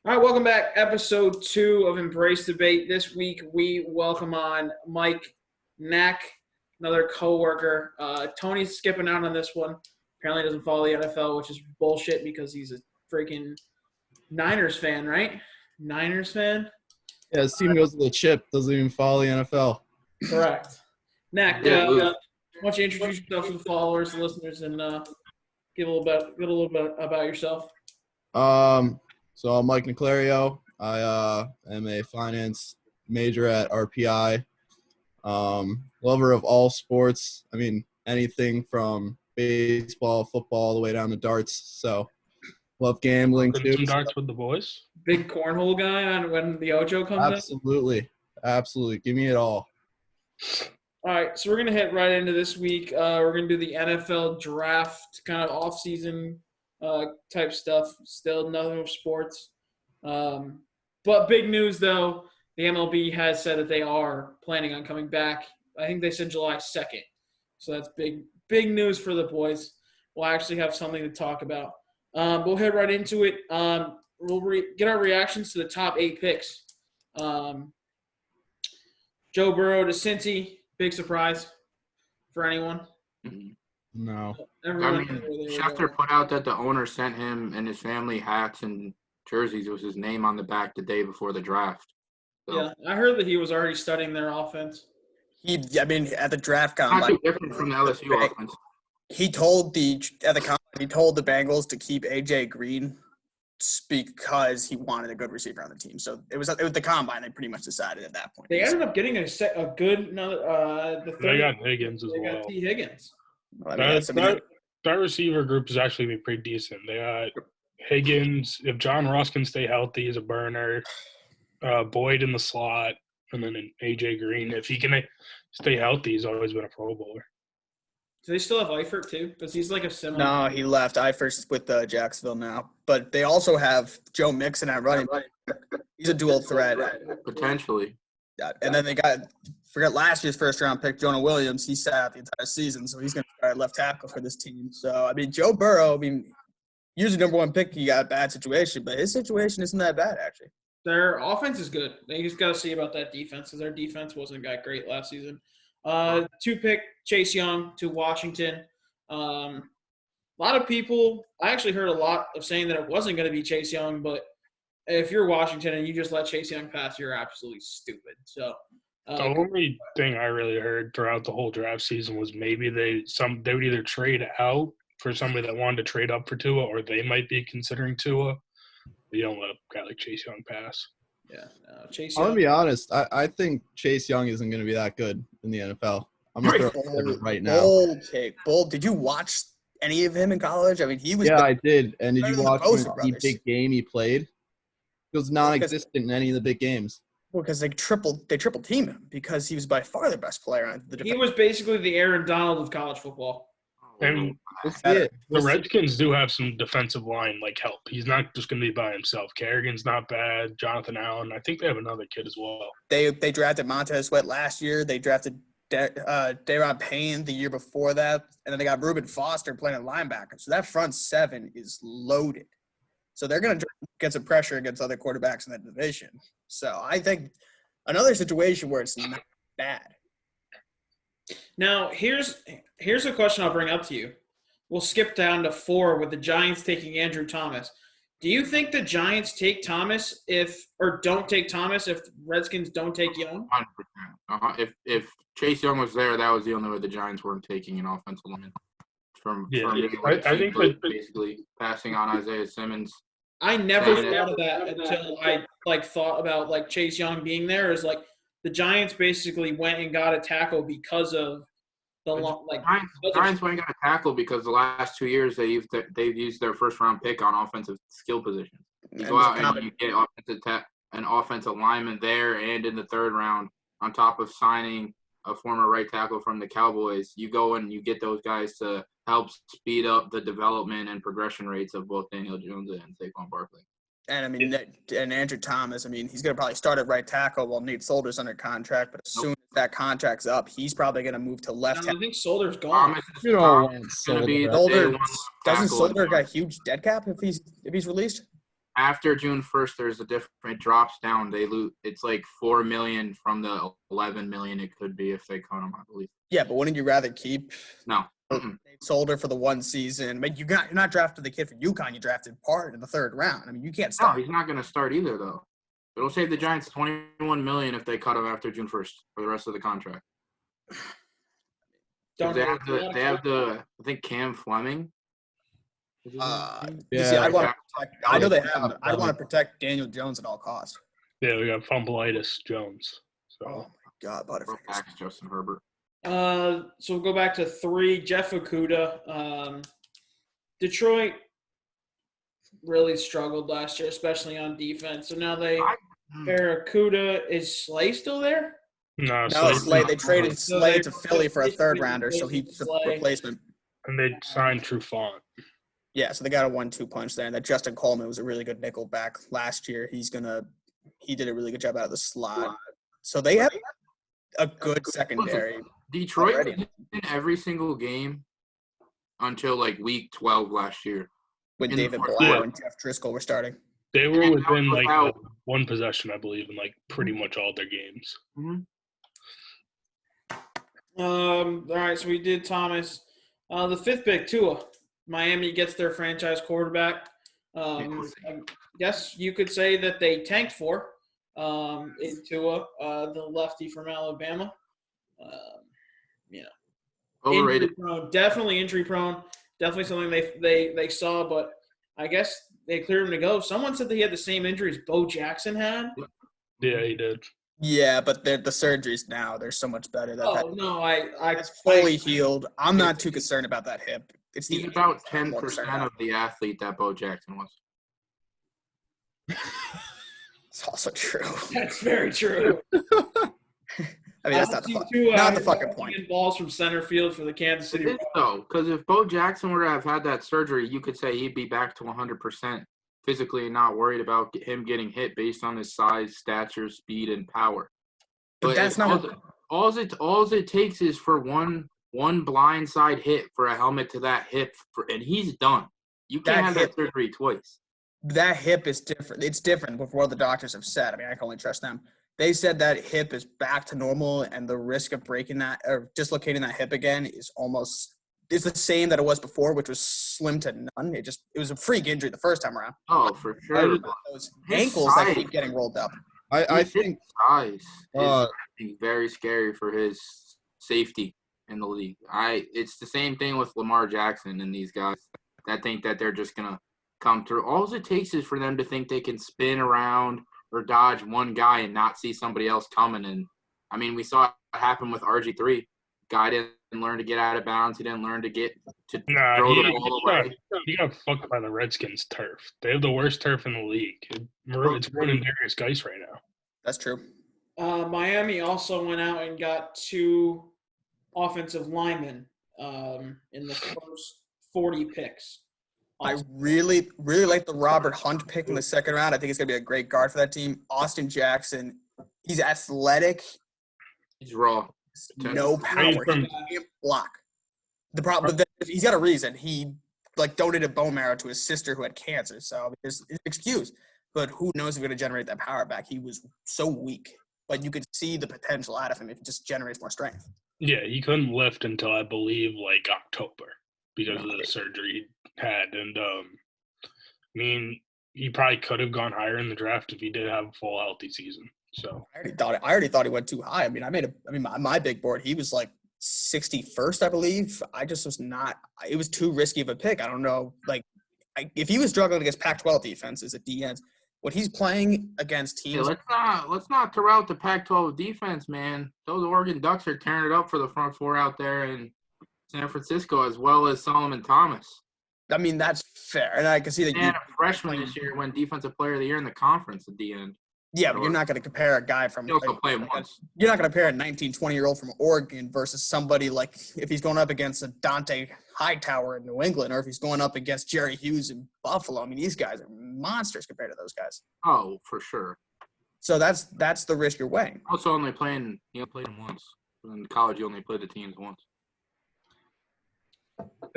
All right, welcome back. Episode 2 of Embrace Debate. This week we welcome on Mike Knack, another coworker. Tony's skipping out on this one. Apparently doesn't follow the NFL, which is bullshit because he's a freaking Niners fan, right? Niners fan? Yeah, his team goes to the chip, doesn't even follow the NFL. Correct. Knack, why don't you introduce yourself to the followers, the listeners, and give a little bit about yourself. So I'm Mike Niclario. I am a finance major at RPI. Lover of all sports. I mean, anything from baseball, football, all the way down to darts. So love gambling too. Some darts with the boys. Big cornhole guy when the Ocho comes in? Absolutely. Give me it all. All right, so we're going to hit right into this week. We're going to do the NFL draft kind of off-season type stuff. Still nothing with sports. But big news, though, the MLB has said that they are planning on coming back. I think they said July 2nd. So that's big news for the boys. We'll actually have something to talk about. We'll head right into it. We'll get our reactions to the top 8 picks. Joe Burrow to Cincy. Big surprise for anyone? No. Schefter put out that the owner sent him and his family hats and jerseys with his name on the back the day before the draft. So. Yeah, I heard that he was already studying their offense. At the draft combine, not too different from the LSU offense. He told the Bengals to keep AJ Green because he wanted a good receiver on the team. So it was the combine. They pretty much decided at that point. They ended up getting they got Higgins as well. They got T. Higgins. That receiver group has actually been pretty decent. They got Higgins. If John Ross can stay healthy, he's a burner. Boyd in the slot, and then AJ Green. If he can stay healthy, he's always been a Pro Bowler. Do they still have Eifert too? Because he's like a similar. No, he left. Eifert's with Jacksonville now. But they also have Joe Mixon at running back. He's a dual threat. Potentially. And then they forget last year's first-round pick, Jonah Williams. He sat out the entire season, so he's going to start left tackle for this team. So, Joe Burrow, usually number one pick, you got a bad situation, but his situation isn't that bad, actually. Their offense is good. They just got to see about that defense because their defense wasn't that great last season. 2 pick Chase Young to Washington. A lot of people – I actually heard a lot of saying that it wasn't going to be Chase Young, but if you're Washington and you just let Chase Young pass, you're absolutely stupid. So the only thing I really heard throughout the whole draft season was maybe they would either trade out for somebody that wanted to trade up for Tua, or they might be considering Tua. You don't let a guy like Chase Young pass. Yeah, Chase Young. I'm going to be honest. I think Chase Young isn't going to be that good in the NFL. I'm going to throw it right now. Bold. Did you watch any of him in college? He was. Yeah, I did. And did you watch the big game he played? He was non-existent in any of the big games. Well, because they triple team him because he was by far the best player on the defense. He was basically the Aaron Donald of college football. And the Redskins do have some defensive line help. He's not just going to be by himself. Kerrigan's not bad. Jonathan Allen. I think they have another kid as well. They drafted Montez Sweat last year. They drafted Daron Payne the year before that, and then they got Reuben Foster playing at linebacker. So that front 7 is loaded. So they're going to get some pressure against other quarterbacks in that division. So I think another situation where it's not bad. Now, here's a question I'll bring up to you. We'll skip down to 4 with the Giants taking Andrew Thomas. Do you think the Giants take Thomas don't take Thomas if Redskins don't take Young? 100%. If Chase Young was there, that was the only way the Giants weren't taking an offensive lineman. I think basically passing on Isaiah Simmons. I never thought of that until I thought about Chase Young being there. Is the Giants basically went and got a tackle because of the Giants went and got a tackle because the last 2 years they've used their first round pick on offensive skill positions. You go out and you get an offensive lineman there and in the 3rd round on top of signing a former right tackle from the Cowboys. You go and you get those guys to help speed up the development and progression rates of both Daniel Jones and Saquon Barkley. And and Andrew Thomas, he's going to probably start at right tackle while Nate Solder's under contract. But as soon as that contract's up, he's probably going to move to left tackle. I think Solder's gone. Doesn't Solder got a huge dead cap if he's released? after June 1st, there's a different. It drops down. They lose. It's like $4 million from the $11 million it could be if they cut him. I believe. Yeah, but wouldn't you rather keep No. Solder for the one season? But you're not drafted the kid from UConn. You drafted Part in the 3rd round. I mean, you can't No, start. he's not going to start either, though. It'll save the Giants $21 million if they cut him after June 1st for the rest of the contract. 'Cause They have the. I think Cam Fleming. Is his name? You see, I'd want to protect. I know they Yeah. have. I'd want to protect Daniel Jones at all costs. Yeah, we got Fumbleitis Jones. Oh So my God, Or Butterfingers. Max Justin Herbert. So we'll go back to 3. Jeff Okuda. Detroit really struggled last year, especially on defense. So now they pair Okuda. Is Slay still there? no, No, so Slade. They traded So Slade they- to Philly for a 3rd rounder, so he's the Slay. replacement. and they signed Trufant. Yeah, so they got a 1-2 punch there. And that Justin Coleman was a really good nickel back last year. He did a really good job out of the slot. So they have a good secondary. Detroit Already. was in every single game until like week 12 last year. When in the David fourth Blau quarter. and Jeff Driscoll were starting. They were And within that was like out. one possession, I believe, in like pretty much all their games. All right, so we did Thomas. The 5th pick, Tua. Miami gets their franchise quarterback. I guess you could say that they tanked for in Tua, the lefty from Alabama. Overrated. Injury prone, definitely injury prone. Definitely something they saw, but I guess they cleared him to go. Someone said that he had the same injuries Bo Jackson had. Yeah, he did. Yeah, but the surgeries now, they're so much better. Oh no, It's fully healed. I'm not too concerned about that hip. It's He's the about I'm more concerned 10% about. of the athlete that Bo Jackson was. It's also true. That's very true. I mean, that's not the fucking point. Getting balls from center field for the Kansas City. It is though, because if Bo Jackson were to have had that surgery, you could say he'd be back to 100% physically and not worried about him getting hit based on his size, stature, speed, and power. But that's not. all it takes is for one blindside hit for a helmet to that hip, and he's done. You can't That have hip- that surgery twice. That hip is different. It's different with what the doctors have said. I mean, I can only trust them. They said that hip is back to normal, and the risk of breaking that or dislocating that hip again is the same that it was before, which was slim to none. It was a freak injury the first time around. Oh, for sure. Those His ankles that size- keep getting rolled up. I His think size uh, is very scary for his safety in the league. It's the same thing with Lamar Jackson and these guys that think that they're just gonna come through. All it takes is for them to think they can spin around or dodge one guy and not see somebody else coming. And I mean, we saw it happen with RG3. Guy didn't learn to get out of bounds. He didn't learn to get to Nah, throw he the ball away. got fucked by the Redskins turf. They have the worst turf in the league. It's ruining Darius Geis right now. That's true. Miami also went out and got 2 offensive linemen in the first 40 picks. I really, really like the Robert Hunt pick in the 2nd round. I think he's going to be a great guard for that team. Austin Jackson, he's athletic, He's raw. no power. He from- can't block. The problem, but he's got a reason. He donated bone marrow to his sister who had cancer, so there's an excuse. But who knows if he's going to generate that power back? He was so weak, but you could see the potential out of him if he just generates more strength. Yeah, he couldn't lift until I believe like October because of the surgery he had. And I mean, he probably could have gone higher in the draft if he did have a full healthy season. So I already thought he went too high. I mean, my big board, he was like 61st, I believe. I just was not. It was too risky of a pick. I don't know. If he was struggling against Pac-12 defenses at the ends, what he's playing against Yeah, teams. let's not throw out the Pac-12 defense, man. Those Oregon Ducks are tearing it up for the front four out there in San Francisco, as well as Solomon Thomas. I mean, that's fair, and I can see that. And a freshman this year won Defensive Player of the Year in the conference at the end. Yeah, but you're not going to compare a guy from. He also played once. You're not going to compare a 19, 20-year-old from Oregon versus somebody like if he's going up against a Dante Hightower in New England, or if he's going up against Jerry Hughes in Buffalo. I mean, these guys are monsters compared to those guys. Oh, for sure. So that's the risk you're weighing. Also, only played him once. In college, you only played the teams once.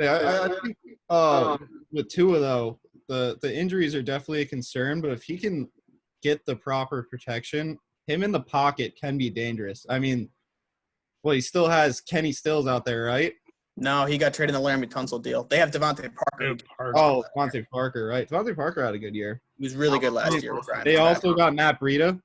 I think with Tua though, the injuries are definitely a concern, but if he can get the proper protection, him in the pocket can be dangerous. I mean, well, he still has Kenny Stills out there, right? No, he got traded in the Laramie Tunsil deal. They have Devontae Parker. Oh, Devontae Parker, right? Devontae Parker had a good year. He was really good last year. They also got Matt Breida,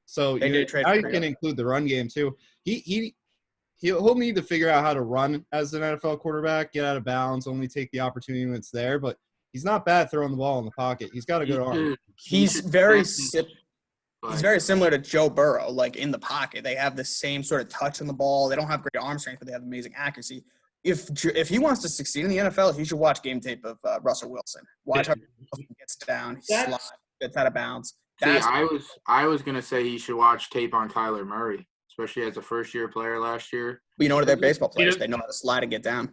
so They did trade now for you Breida. can include the run game too. He'll need to figure out how to run as an NFL quarterback, get out of bounds, only take the opportunity when it's there. But he's not bad throwing the ball in the pocket. He's got a good arm. He's very similar to Joe Burrow, like in the pocket. They have the same sort of touch on the ball. They don't have great arm strength, but they have amazing accuracy. If he wants to succeed in the NFL, he should watch game tape of Russell Wilson. Watch how he gets down, he slides, gets out of bounds. I was gonna say he should watch tape on Kyler Murray, especially as a first-year player last year. But you know what? They're baseball players. They know how to slide and get down.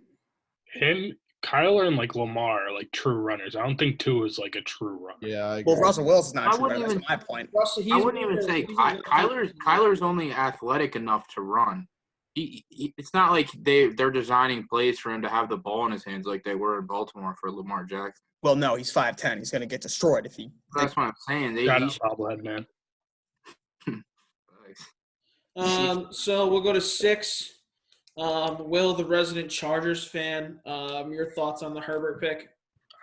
Him, Kyler, and like Lamar are like true runners. I don't think Tua is like a true runner. Yeah, I agree. Well, Russell Wilson's not I a true wouldn't runner. even- That's my point. Russell, I wouldn't even say Kyler's only athletic enough to run. It's not like they're designing plays for him to have the ball in his hands like they were in Baltimore for Lamar Jackson. Well, no, he's 5'10". He's going to get destroyed if he. That's what I'm saying. Shout out bobblehead, man. So we'll go to 6. Will, the resident Chargers fan, your thoughts on the Herbert pick?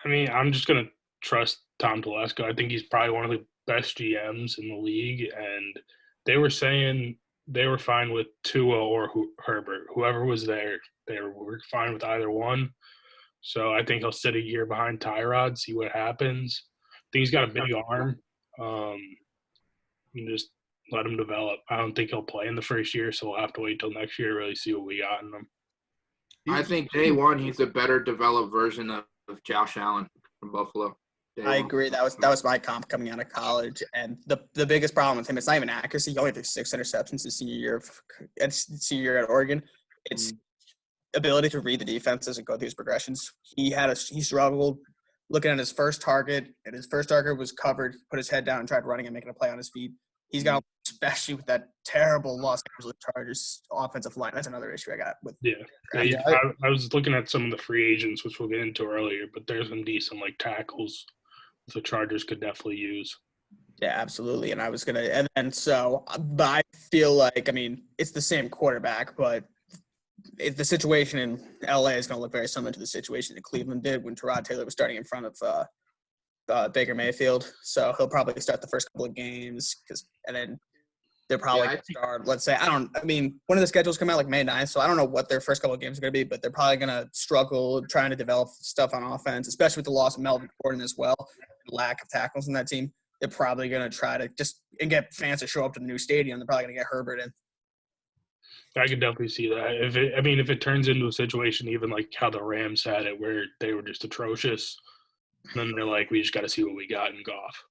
I mean, I'm just gonna trust Tom Telesco. I think he's probably one of the best GMs in the league, and they were saying they were fine with Tua or Herbert. Whoever was there, they were fine with either one. So I think he'll sit a year behind Tyrod, see what happens. I think he's got a big arm. And just let him develop. I don't think he'll play in the first year, so we'll have to wait till next year to really see what we got in him. I think day one he's a better developed version of Josh Allen from Buffalo. I agree. That was my comp coming out of college, and the biggest problem with him, it's not even accuracy. He only threw 6 interceptions his senior year at Oregon. It's ability to read the defenses and go through his progressions. He struggled looking at his first target, and his first target was covered. Put his head down and tried running and making a play on his feet. He's got, especially with that terrible Los Angeles Chargers offensive line. That's another issue I got with. Yeah. I was looking at some of the free agents, which we'll get into earlier, but there's some decent like tackles the Chargers could definitely use. Yeah, absolutely. And I was gonna, but I feel like, I mean, it's the same quarterback, but the situation in LA is going to look very similar to the situation that Cleveland did when Tyrod Taylor was starting in front of Baker Mayfield. So he'll probably start the first couple of games and then they're probably going to start, let's say, when of the schedules come out like May 9th, so I don't know what their first couple of games are going to be, but they're probably going to struggle trying to develop stuff on offense, especially with the loss of Melvin Gordon as well, and lack of tackles in that team. They're probably going to try to and get fans to show up to the new stadium. They're probably going to get Herbert in. I could definitely see that. If it turns into a situation even like how the Rams had it where they were just atrocious, then they're like, we just got to see what we got in Goff.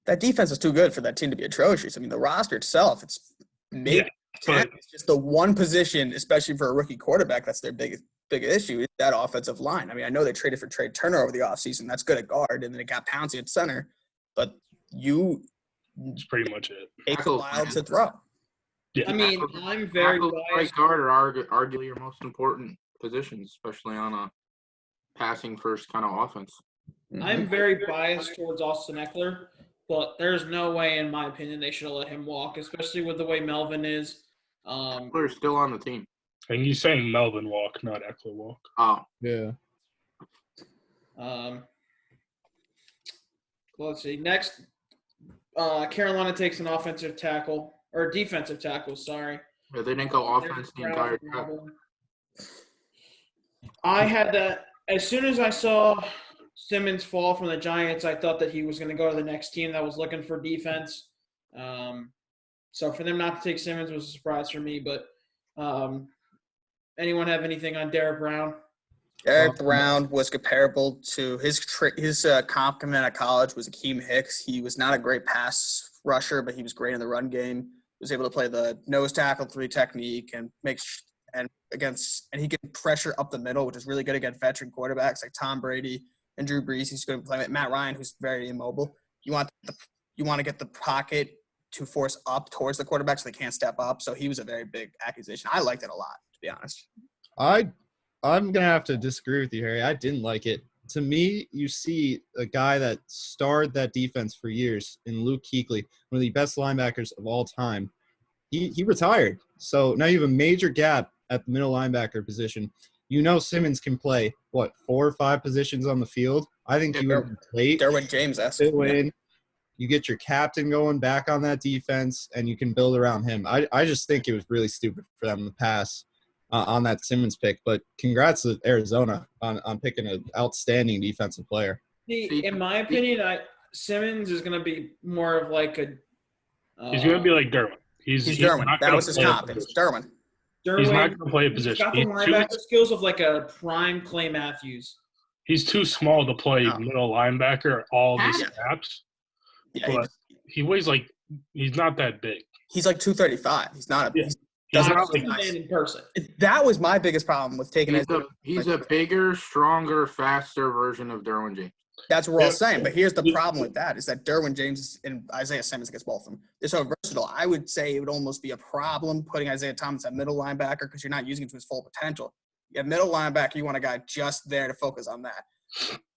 That defense is too good for that team to be atrocious. I mean, the roster itself, it's maybe it's just the one position, especially for a rookie quarterback, that's their biggest issue, is that offensive line. I mean, I know they traded for Trey Turner over the offseason. That's good at guard, and then it got Pouncey at center. But That's pretty much it. Take a while to throw. Yeah. I mean, I'm very biased. Right guard are arguably your most important positions, especially on a passing first kind of offense. I'm very biased towards Austin Eckler, but there's no way, in my opinion, they should have let him walk, especially with the way Melvin is. Eckler's still on the team. And you're saying Melvin walk, not Eckler walk. Oh. Yeah. Let's see. Next, Carolina takes an offensive tackle or defensive tackle. Sorry. Yeah, they didn't go offense the entire time. I had that as soon as I saw Simmons fall from the Giants, I thought that he was going to go to the next team that was looking for defense. So for them not to take Simmons was a surprise for me. But anyone have anything on Derrick Brown? Derrick Brown was comparable to his comp coming out of college was Akeem Hicks. He was not a great pass rusher, but he was great in the run game. He was able to play the nose tackle 3 technique and he can pressure up the middle, which is really good against veteran quarterbacks like Tom Brady and Drew Brees. He's going to play with Matt Ryan, who's very immobile. You want to get the pocket to force up towards the quarterback so they can't step up. So he was a very big acquisition. I liked it a lot, to be honest. I'm going to have to disagree with you, Harry. I didn't like it. to me, you see a guy that starred that defense for years in Luke Kuechly, one of the best linebackers of all time. He retired. So now you have a major gap at the middle linebacker position. You know Simmons can play, 4 or 5 positions on the field? I think he would play. Derwin James-esque. Fill in. You get your captain going back on that defense, and you can build around him. I just think it was really stupid for them to pass on that Simmons pick. But congrats to Arizona on picking an outstanding defensive player. In my opinion, Simmons is going to be more of like a He's going to be like Derwin. He's Derwin. not That gonna was his play a comp. It's position. Derwin. He's not going to play a He's position. got the linebacker skills of like a prime Clay Matthews. He's too small to play middle linebacker all the Yeah. snaps. Yeah, But he weighs he's not that big. he's like 235. He's not. Yeah. He's He's I've not seen like the man in person. That was my biggest problem with taking it. He's a bigger, stronger, faster version of Derwin James. That's what we're all Yeah. saying. But here's the problem with that is that Derwin James and Isaiah Simmons against both of them. They're so versatile. I would say it would almost be a problem putting Isaiah Thomas at middle linebacker because you're not using him to his full potential. Yeah, middle linebacker, you want a guy just there to focus on that.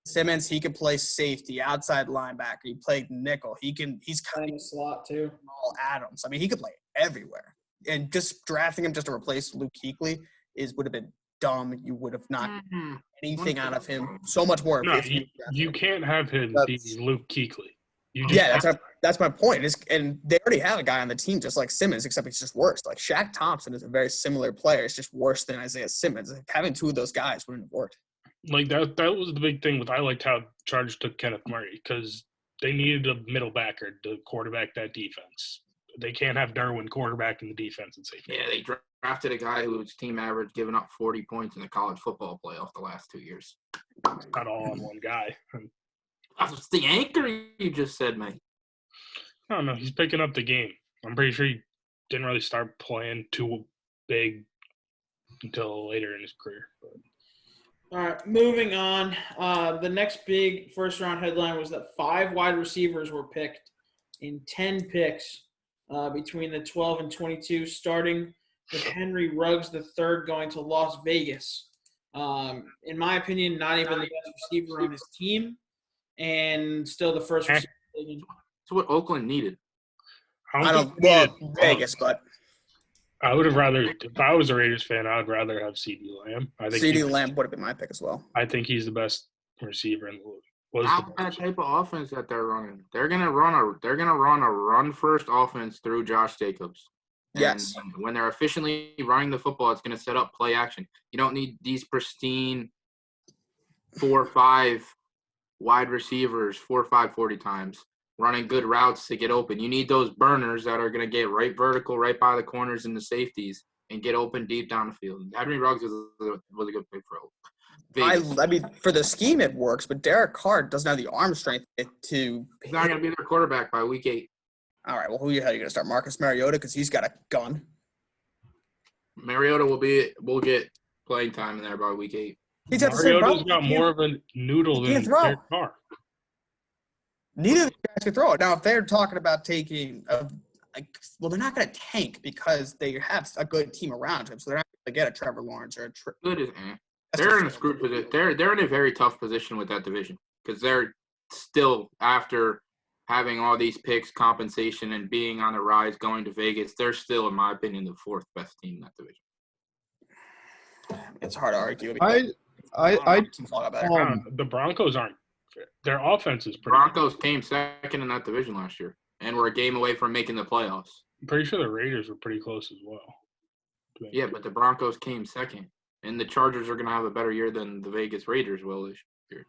Simmons, he can play safety, outside linebacker. He played nickel. He's kind Playing the slot too. of all Adams. I mean, he could play everywhere. And just drafting him just to replace Luke Kuechly would have been dumb. You would have not anything out of him. So much more. No, if you can't have him be That's- Luke Kuechly. You just that's my point. And they already have a guy on the team just like Simmons, except he's just worse. Like Shaq Thompson is a very similar player. It's just worse than Isaiah Simmons. Like, having two of those guys wouldn't have worked. like that was the big thing with I liked how Chargers took Kenneth Murray because they needed a middle backer to quarterback that defense. They can't have Derwin quarterback in the defense and safety. Yeah, they drafted a guy whose team average giving up 40 points in the college football playoff the last 2 years. Not all on one guy. That's the anchor you just said, mate. I don't know. He's picking up the game. I'm pretty sure he didn't really start playing too big until later in his career. But All right, moving on. The next big first-round headline was that 5 wide receivers were picked in 10 picks between the 12 and 22, starting with Henry Ruggs III going to Las Vegas. In my opinion, not even the best receiver on his team, and still the first receiver taken. It's what Oakland needed. I think don't he needed Vegas, but I would have rather, if I was a Raiders fan, I would rather have CeeDee Lamb. I think CeeDee Lamb would have been my pick as well. I think he's the best receiver in the league. Was How the that best. type of offense that they're running? They're gonna run a run first offense through Josh Jacobs. And Yes. when they're efficiently running the football, it's gonna set up play action. You don't need these pristine 4 or 5 wide receivers 4 or 5 40 times running good routes to get open. You need those burners that are gonna get right vertical, right by the corners and the safeties, and get open deep down the field. Henry Ruggs was a good pick for Vegas. I mean, for the scheme it works, but Derek Carr doesn't have the arm strength to. He's not gonna be their quarterback by week 8. All right, well, who are you going to start? Marcus Mariota because he's got a gun. Mariota will get playing time in there by week 8. He's got the same Mariota's problem. got more of a noodle he than can't throw. Derek Carr. Neither of these guys can throw it. Now, if they're talking about taking, well, they're not going to tank because they have a good team around him, so they're not going to get a Trevor Lawrence or a. Good as they're in a screwed position. They're in a very tough position with that division because they're still after having all these picks, compensation, and being on the rise, going to Vegas. They're still, in my opinion, the 4th best team in that division. It's hard to argue. I The Broncos aren't. Their offense is pretty. Broncos came second in that division last year and were a game away from making the playoffs. I'm pretty sure the Raiders were pretty close as well. Yeah, but the Broncos came second, and the Chargers are going to have a better year than the Vegas Raiders will this year.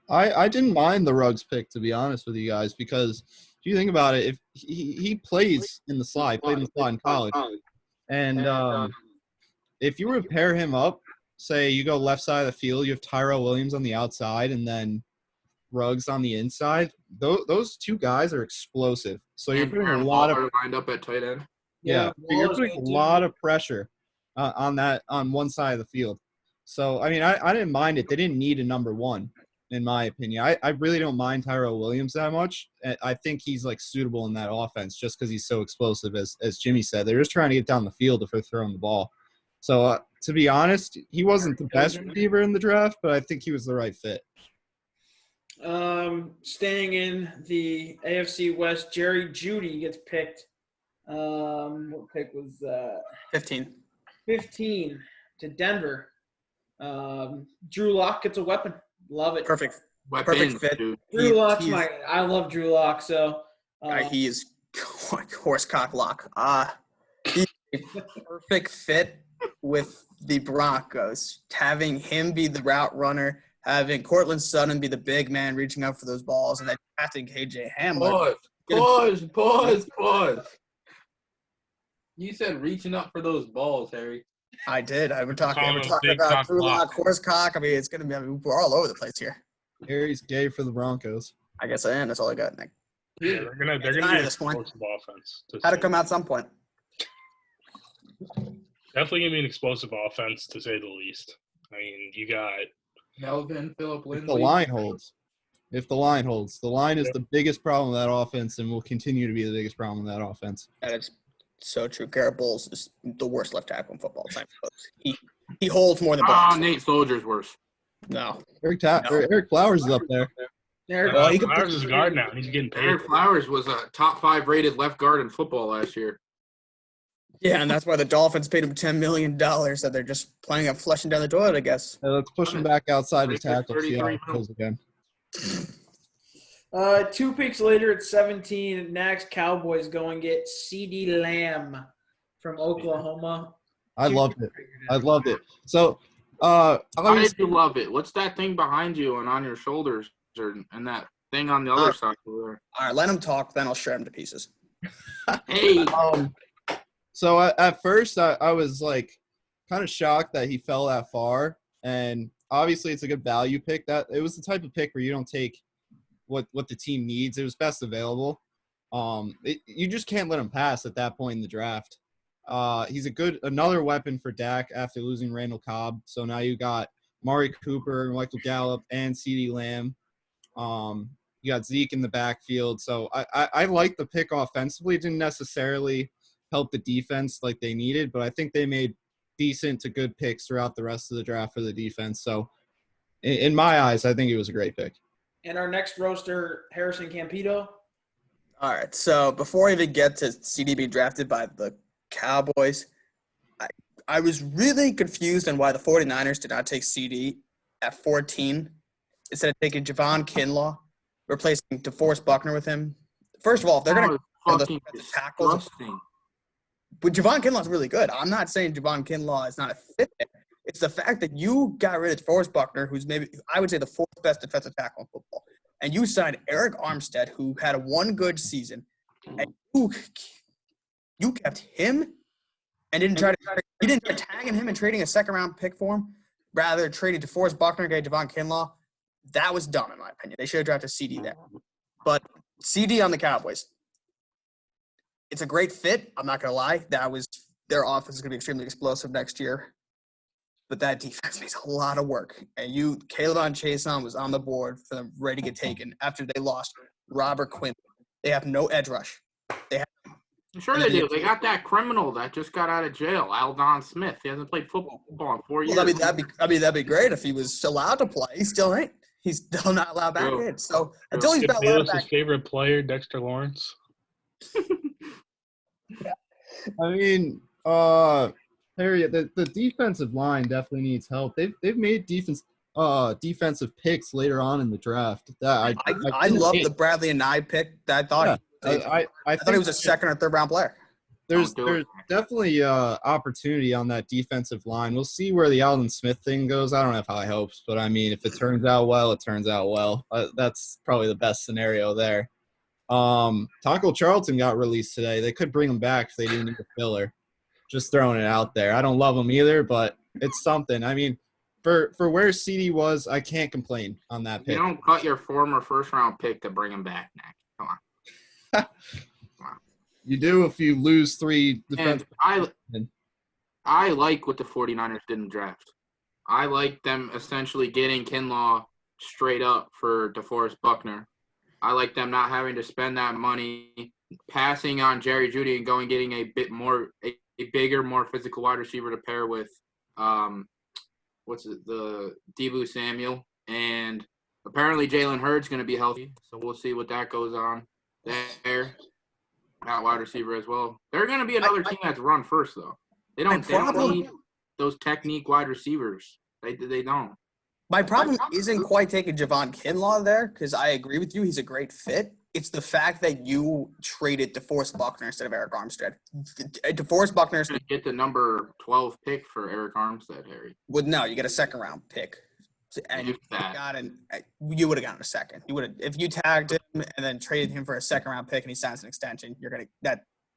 I didn't mind the Ruggs pick, to be honest with you guys, because if you think about it, if he plays in the slot, he played in the slot in college, and if you were to pair him up, say you go left side of the field, you have Tyrell Williams on the outside, and then Ruggs on the inside. Those two guys are explosive. So you're putting a lot of lined up at tight end. yeah, so you're Waller's putting a good, too. lot of pressure on one side of the field. So I mean, I didn't mind it. They didn't need a number one, in my opinion. I really don't mind Tyrell Williams that much. I think he's like suitable in that offense just because he's so explosive. As Jimmy said, they're just trying to get down the field if they're throwing the ball. So to be honest, he wasn't the best receiver in the draft, but I think he was the right fit. Staying in the AFC West, Jerry Jeudy gets picked. What pick was that? 15. 15 to Denver. Drew Lock gets a weapon. Love it. Perfect Weapons, fit. dude. Drew Lock's He's- I love Drew Lock. So He is horsecock lock. He's a perfect fit with the Broncos. Having him be the route runner, having Cortland Sutton be the big man reaching up for those balls, and then drafting KJ Hamler. Pause. You said reaching up for those balls, Harry. I did. We're talking Big about cock Drew Lock, lock. horsecock. I mean, it's gonna be. We're all over the place here. Harry's gay for the Broncos. I guess I am. That's all I got, Nick. Yeah, they're gonna be Nine an at this point. explosive offense. Had to come out at some point. Definitely gonna be an explosive offense to say the least. I mean, you got Melvin, Philip If Lindsay. the line holds. The line is the biggest problem with that offense and will continue to be the biggest problem with that offense. That is so true. Garrett Bowles is the worst left tackle in football time. He holds more than Bowles. Nate Soldier's worse. No. Eric Flowers is up there. Well, he could Flowers is guard now. He's getting paid. Eric Flowers was a top 5 rated left guard in football last year. Yeah, and that's why the Dolphins paid him $10 million that they're just planning on flushing down the toilet, I guess. Let's push him back outside the 33 tackle. See how it mil. goes again. 2 picks later at 17, next Cowboys go and get CeeDee Lamb from Oklahoma. I loved it. So, How obviously, did you love it? What's that thing behind you and on your shoulders and that thing on the other side over All right, let him talk, then I'll shred him to pieces. there? Hey, so at first I was like kind of shocked that he fell that far, and obviously it's a good value pick. That it was the type of pick where you don't take what the team needs. It was best available. You just can't let him pass at that point in the draft. He's another weapon for Dak after losing Randall Cobb. So now you got Mari Cooper, Michael Gallup, and CeeDee Lamb. You got Zeke in the backfield. So I like the pick offensively. It didn't necessarily help the defense like they needed, but I think they made decent to good picks throughout the rest of the draft for the defense. So in my eyes, I think it was a great pick. And our next roaster, Harrison Campito. All right, so before I even get to CD being drafted by the Cowboys, I was really confused on why the 49ers did not take CD at 14 instead of taking Javon Kinlaw, replacing DeForest Buckner with him. First of all, if they're going to fucking the tackles, disgusting. but Javon Kinlaw is really good. I'm not saying Javon Kinlaw is not a fit there. It's the fact that you got rid of DeForest Buckner, who's maybe, I would say, the 4th best defensive tackle in football. And you signed Eric Armstead, who had one good season. And you kept him and didn't try tagging him and trading a second-round pick for him. Rather, trading DeForest Buckner and getting Javon Kinlaw. That was dumb, in my opinion. They should have drafted CD there. But CD on the Cowboys. It's a great fit. I'm not going to lie. Their offense is going to be extremely explosive next year. But that defense needs a lot of work. And Caleb Chason was on the board for them ready to get taken after they lost Robert Quinn. They have no edge rush. I'm sure they do. They got that criminal that just got out of jail, Aldon Smith. He hasn't played football in 4 years. Well, that'd be great if he was allowed to play. He still ain't. He's still not allowed back in. So until he's not allowed His back, favorite player, Dexter Lawrence. I mean, Harry, the defensive line definitely needs help. They've made defensive picks later on in the draft. That I love the Bradley and Nye pick. I thought I thought he was a 2nd or 3rd round player. There's definitely opportunity on that defensive line. We'll see where the Aldon Smith thing goes. I don't have high hopes, but I mean, if it turns out well, it turns out well. That's probably the best scenario there. Taco Charlton got released today. They could bring him back if they didn't need a filler. Just throwing it out there. I don't love him either, but it's something. I mean, for where CD was, I can't complain on that pick. You don't cut your former 1st-round pick to bring him back, Nick. Come on. You do if you lose 3 defensive. And I like what the 49ers did in the draft. I like them essentially getting Kinlaw straight up for DeForest Buckner. I like them not having to spend that money, passing on Jerry Jeudy and getting a bigger, more physical wide receiver to pair with the Deebo Samuel, and apparently Jalen Hurts going to be healthy, so we'll see what that goes on there. That wide receiver as well. They're going to be another team that's run first though. They don't need those technique wide receivers. They don't. My problem isn't quite taking Javon Kinlaw there, because I agree with you. He's a great fit. It's the fact that you traded DeForest Buckner instead of Eric Armstead. DeForest Buckner's going to get the number 12 pick for Eric Armstead, Harry. Well, no, you get a second-round pick. And you would have gotten a second. You would have, if you tagged him and then traded him for a second-round pick and he signs an extension, you're gonna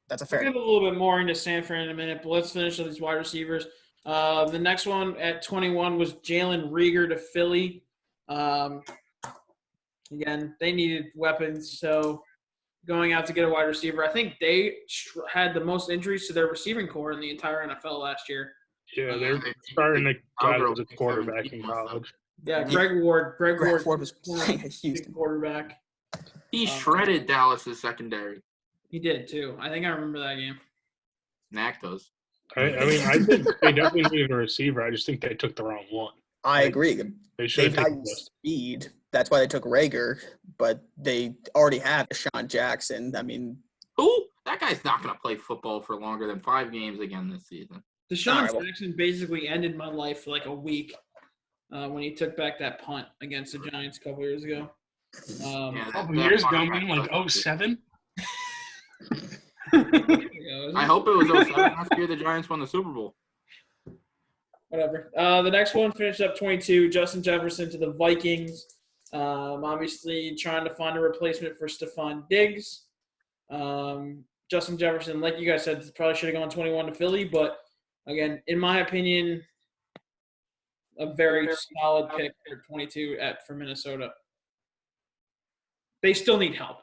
that's a fair. We'll get a little bit more into Sanford in a minute, but let's finish with these wide receivers. The next one at 21 was Jalen Reagor to Philly. Again, they needed weapons, so going out to get a wide receiver. I think they had the most injuries to their receiving core in the entire NFL last year. Yeah, they're starting to get as a quarterback in college. Yeah, Greg Ward. Greg Ward was playing at Houston. Quarterback. He shredded Dallas' secondary. He did, too. I think I remember that game. Knack does. I think they definitely needed a receiver. I just think they took the wrong one. I agree. They should have taken speed. That's why they took Reagor, but they already have Deshaun Jackson. I mean, who? That guy's not going to play football for longer than 5 games again this season. Deshaun Jackson basically ended my life for like a week when he took back that punt against the Giants a couple years ago. A couple years ago, I mean, like 07? I hope it was 07 last year the Giants won the Super Bowl. Whatever. The next one finished up 22. Justin Jefferson to the Vikings. Obviously trying to find a replacement for Stephon Diggs. Justin Jefferson, like you guys said, probably should have gone 21 to Philly, but again, in my opinion, a very solid pick for 22 for Minnesota. They still need help.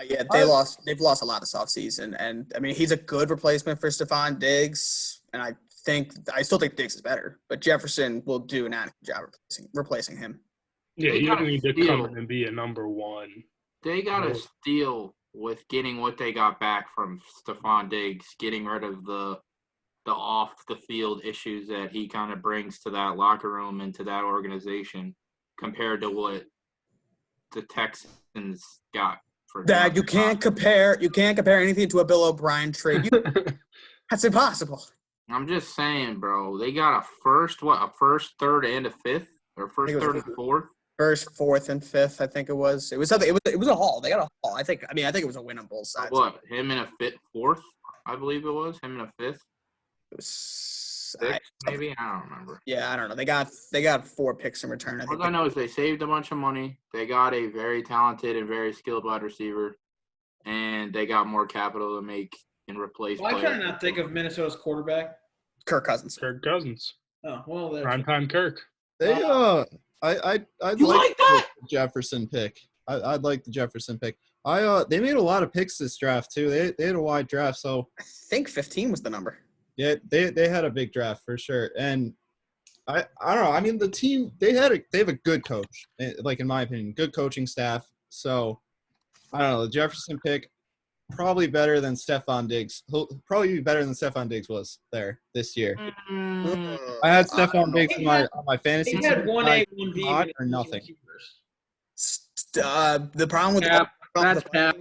Yeah, they've lost a lot this offseason, and I mean he's a good replacement for Stephon Diggs, and I still think Diggs is better, but Jefferson will do an adequate job replacing him. Yeah, you don't need to come in and be a number one. They got to steal with getting what they got back from Stephon Diggs, getting rid of the off the field issues that he kind of brings to that locker room and to that organization compared to what the Texans got for that. You can't compare anything to a Bill O'Brien trade. That's impossible. I'm just saying, bro. They got a first, third, and a fifth, or first, third, and fourth. First, fourth, and fifth. I think it was. It was something. It was a haul. They got a haul. I think it was a win on both sides. What? Him in a fourth? I believe it was him in a fifth. It was six, maybe. I don't remember. Yeah, I don't know. They got 4 picks in return. All I know is they saved a bunch of money. They got a very talented and very skilled wide receiver, and they got more capital to make and replace. Why can I not think of Minnesota's quarterback? Kirk Cousins. Oh well, there. Primetime Kirk. I'd like the Jefferson pick. I'd like the Jefferson pick. They made a lot of picks this draft too. They had a wide draft, so I think 15 was the number. Yeah, they had a big draft for sure. And I don't know. I mean, the team they have a good coach, like in my opinion, good coaching staff. So I don't know. The Jefferson pick probably better than Stephon Diggs. He'll probably be better than Stephon Diggs was there this year. I had Stephon Diggs on my fantasy team. He had 1A, 1B or nothing. The problem with that's cap.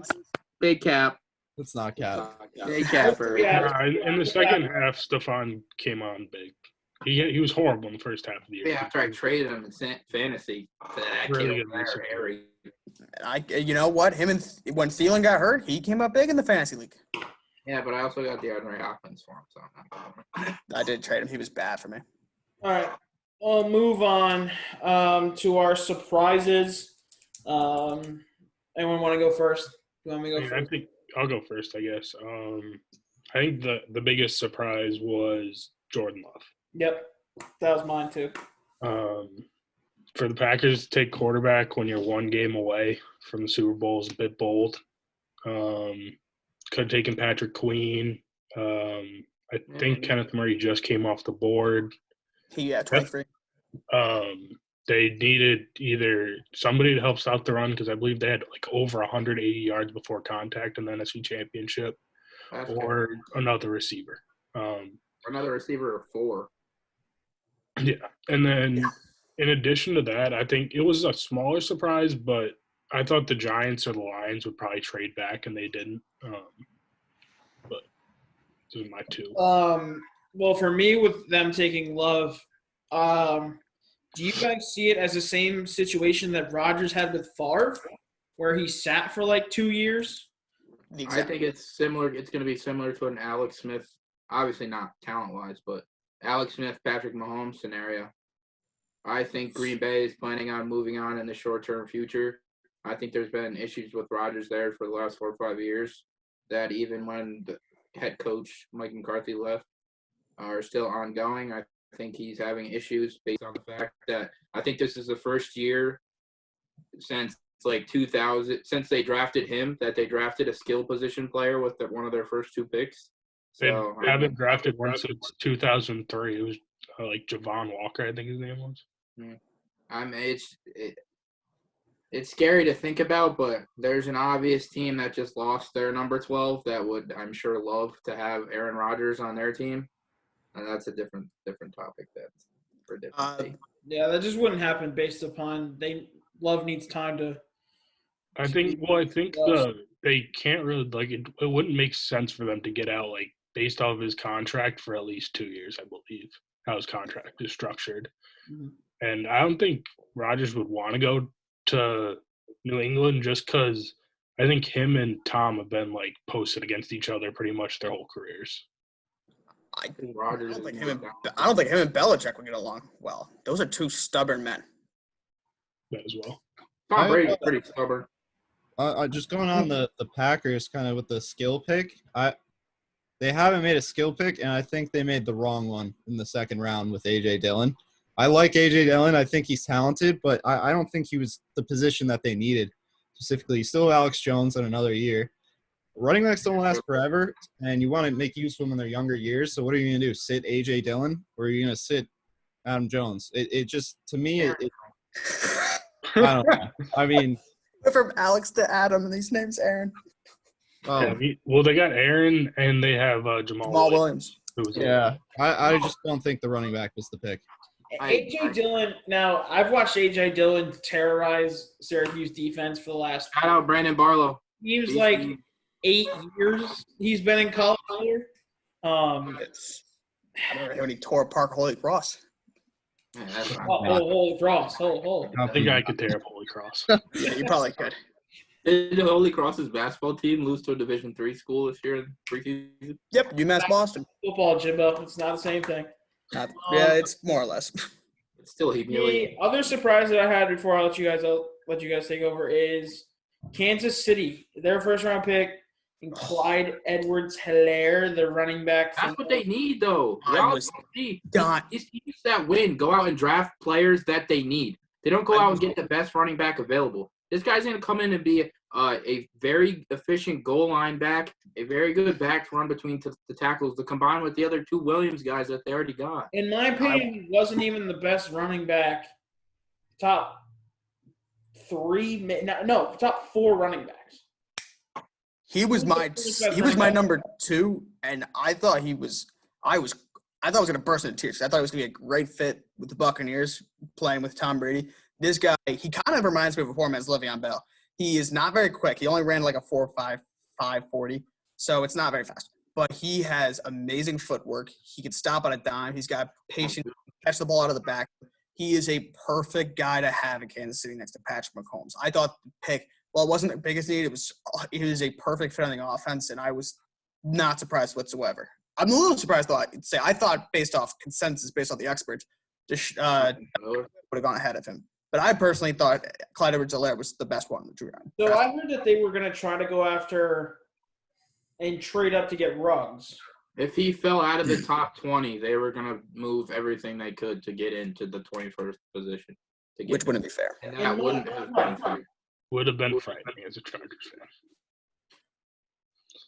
Big cap. It's not cap. Big capper. In the second half, Stephon came on big. He was horrible in the first half of the year. Yeah, after I traded him in fantasy, really Harry. You know what? When Thielen got hurt, he came up big in the fantasy league. Yeah, but I also got DeAndre Hopkins for him, so I did trade him. He was bad for me. All right, we'll move on to our surprises. Anyone want to go first? You want me to go first? I think I'll go first, I guess. I think the biggest surprise was Jordan Love. Yep, that was mine too. For the Packers to take quarterback when you're 1 game away from the Super Bowl is a bit bold. Could have taken Patrick Queen. I think Kenneth Murray just came off the board. 23. They needed either somebody to help stop the run because I believe they had like over 180 yards before contact in the NFC Championship, That's or another receiver. another receiver or 4. Yeah, and then in addition to that, I think it was a smaller surprise, but I thought the Giants or the Lions would probably trade back, and they didn't. But those are my 2. Well, for me, with them taking Love, do you guys see it as the same situation that Rodgers had with Favre, where he sat for like 2 years? I think it's similar. It's going to be similar to an Alex Smith, obviously not talent-wise, but Alex Smith, Patrick Mahomes scenario. I think Green Bay is planning on moving on in the short-term future. I think there's been issues with Rodgers there for the last 4 or 5 years that even when the head coach Mike McCarthy left are still ongoing. I think he's having issues based on the fact that I think this is the first year since like 2000, since they drafted him, that they drafted a skill position player with one of their first 2 picks. So They haven't drafted one since 2003. It was like Javon Walker, I think his name was. It's scary to think about, but there's an obvious team that just lost their number 12 that would, I'm sure, love to have Aaron Rodgers on their team, and that's a different topic. That's for a different day. Yeah, that just wouldn't happen based upon Love needs time to. I think they can't really like it. It wouldn't make sense for them to get out like based off of his contract for at least 2 years, I believe, how his contract is structured. Mhm. And I don't think Rodgers would want to go to New England just because I think him and Tom have been like posted against each other pretty much their whole careers. I Rodgers don't think is him and down. I don't think him and Belichick would get along well. Those are 2 stubborn men. That as well. Tom Brady's pretty stubborn. Just going on the Packers kind of with the skill pick. They haven't made a skill pick, and I think they made the wrong one in the second round with A.J. Dillon. I like A.J. Dillon. I think he's talented, but I don't think he was the position that they needed. Specifically, you still have Alex Jones in another year. Running backs don't last forever, and you want to make use of them in their younger years. So what are you going to do, sit A.J. Dillon, or are you going to sit Adam Jones? It just, to me, I don't know. I mean – From Alex to Adam, and these names, Aaron. oh, Yeah, well, they got Aaron and they have Jamal Williams. who was yeah. I just don't think the running back was the pick. A.J. Dillon. Now, I've watched A.J. Dillon terrorize Syracuse defense for the last. Shout out Brandon Barlow. Seems like 8 years he's been in college here. I don't know when he tore apart Holy Cross. Yeah, that's not Oh, bad. Holy Cross. Oh. I think I could tear up Holy Cross. Yeah, you probably could. Did Holy Cross's basketball team lose to a Division III school this year in preseason? Yep, UMass Boston. Football, Jimbo. It's not the same thing. Yeah, it's more or less. It's still humiliating. The other surprise that I had before I let you guys take over is Kansas City. Their first round pick, and Clyde Edwards-Helaire, the running back. That's what they need, though. I Y'all was don't see done. these teams that win go out and draft players that they need. They don't go out and get the best running back available. This guy's going to come in and be a very efficient goal line back, a very good back to run between the tackles to combine with the other 2 Williams guys that they already got. In my opinion, he wasn't even the best running back. Top 4 running backs. He was my number 2, and I thought he was going to burst into tears. I thought he was going to be a great fit with the Buccaneers playing with Tom Brady. This guy, he kind of reminds me of a poor man's Le'Veon Bell. He is not very quick. He only ran like a 4.5 40, so it's not very fast. But he has amazing footwork. He can stop on a dime. He's got patience, catch the ball out of the back. He is a perfect guy to have in Kansas City next to Patrick Mahomes. I thought the pick, well, it wasn't the biggest need. It was a perfect fit on the offense, and I was not surprised whatsoever. I'm a little surprised, though. I'd say I thought, based off consensus, based off the experts, would have gone ahead of him. But I personally thought Clyde Edwards-Helaire was the best one in the draft. So I heard that they were going to try to go after and trade up to get Ruggs. If he fell out of the top 20, they were going to move everything they could to get into the 21st position. Which wouldn't be fair. And that wouldn't have been fair. Would have been frightening as a Chargers fan.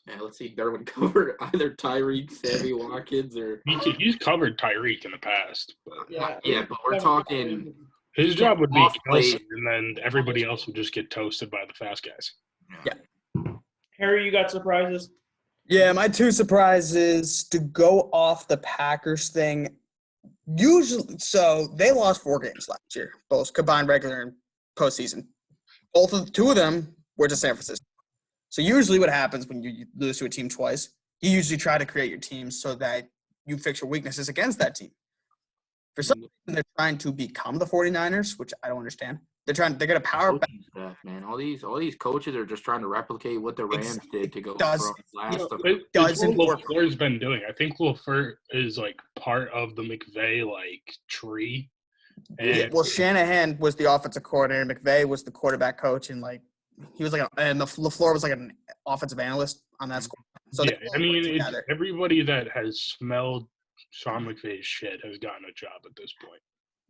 Yeah, let's see. Derwin covered either Tyreek, Sammy Watkins, or He's covered Tyreek in the past. But yeah, but we're talking. his job would be Off Kelce, plate. and then everybody else would just get toasted by the fast guys. Harry, you got surprises? Yeah, my two surprises to go off the Packers thing. Usually, so they lost 4 games last year, both combined regular and postseason. Two of them were to San Francisco. So usually, what happens when you lose to a team twice, you usually try to create your team so that you fix your weaknesses against that team. For some reason, they're trying to become the 49ers, which I don't understand. They're going to power back. Coaching staff, man. All these coaches are just trying to replicate what the Rams did to go does- from last. It's doesn't what work. LaFleur's been doing. I think LaFleur is like part of the McVay tree. And Yeah, well, Shanahan was the offensive coordinator. McVay was the quarterback coach, and he was and the LaFleur was like an offensive analyst on that squad. So yeah, they all I mean, worked it's, together. everybody that has smelled Sean McVay's shit has gotten a job at this point.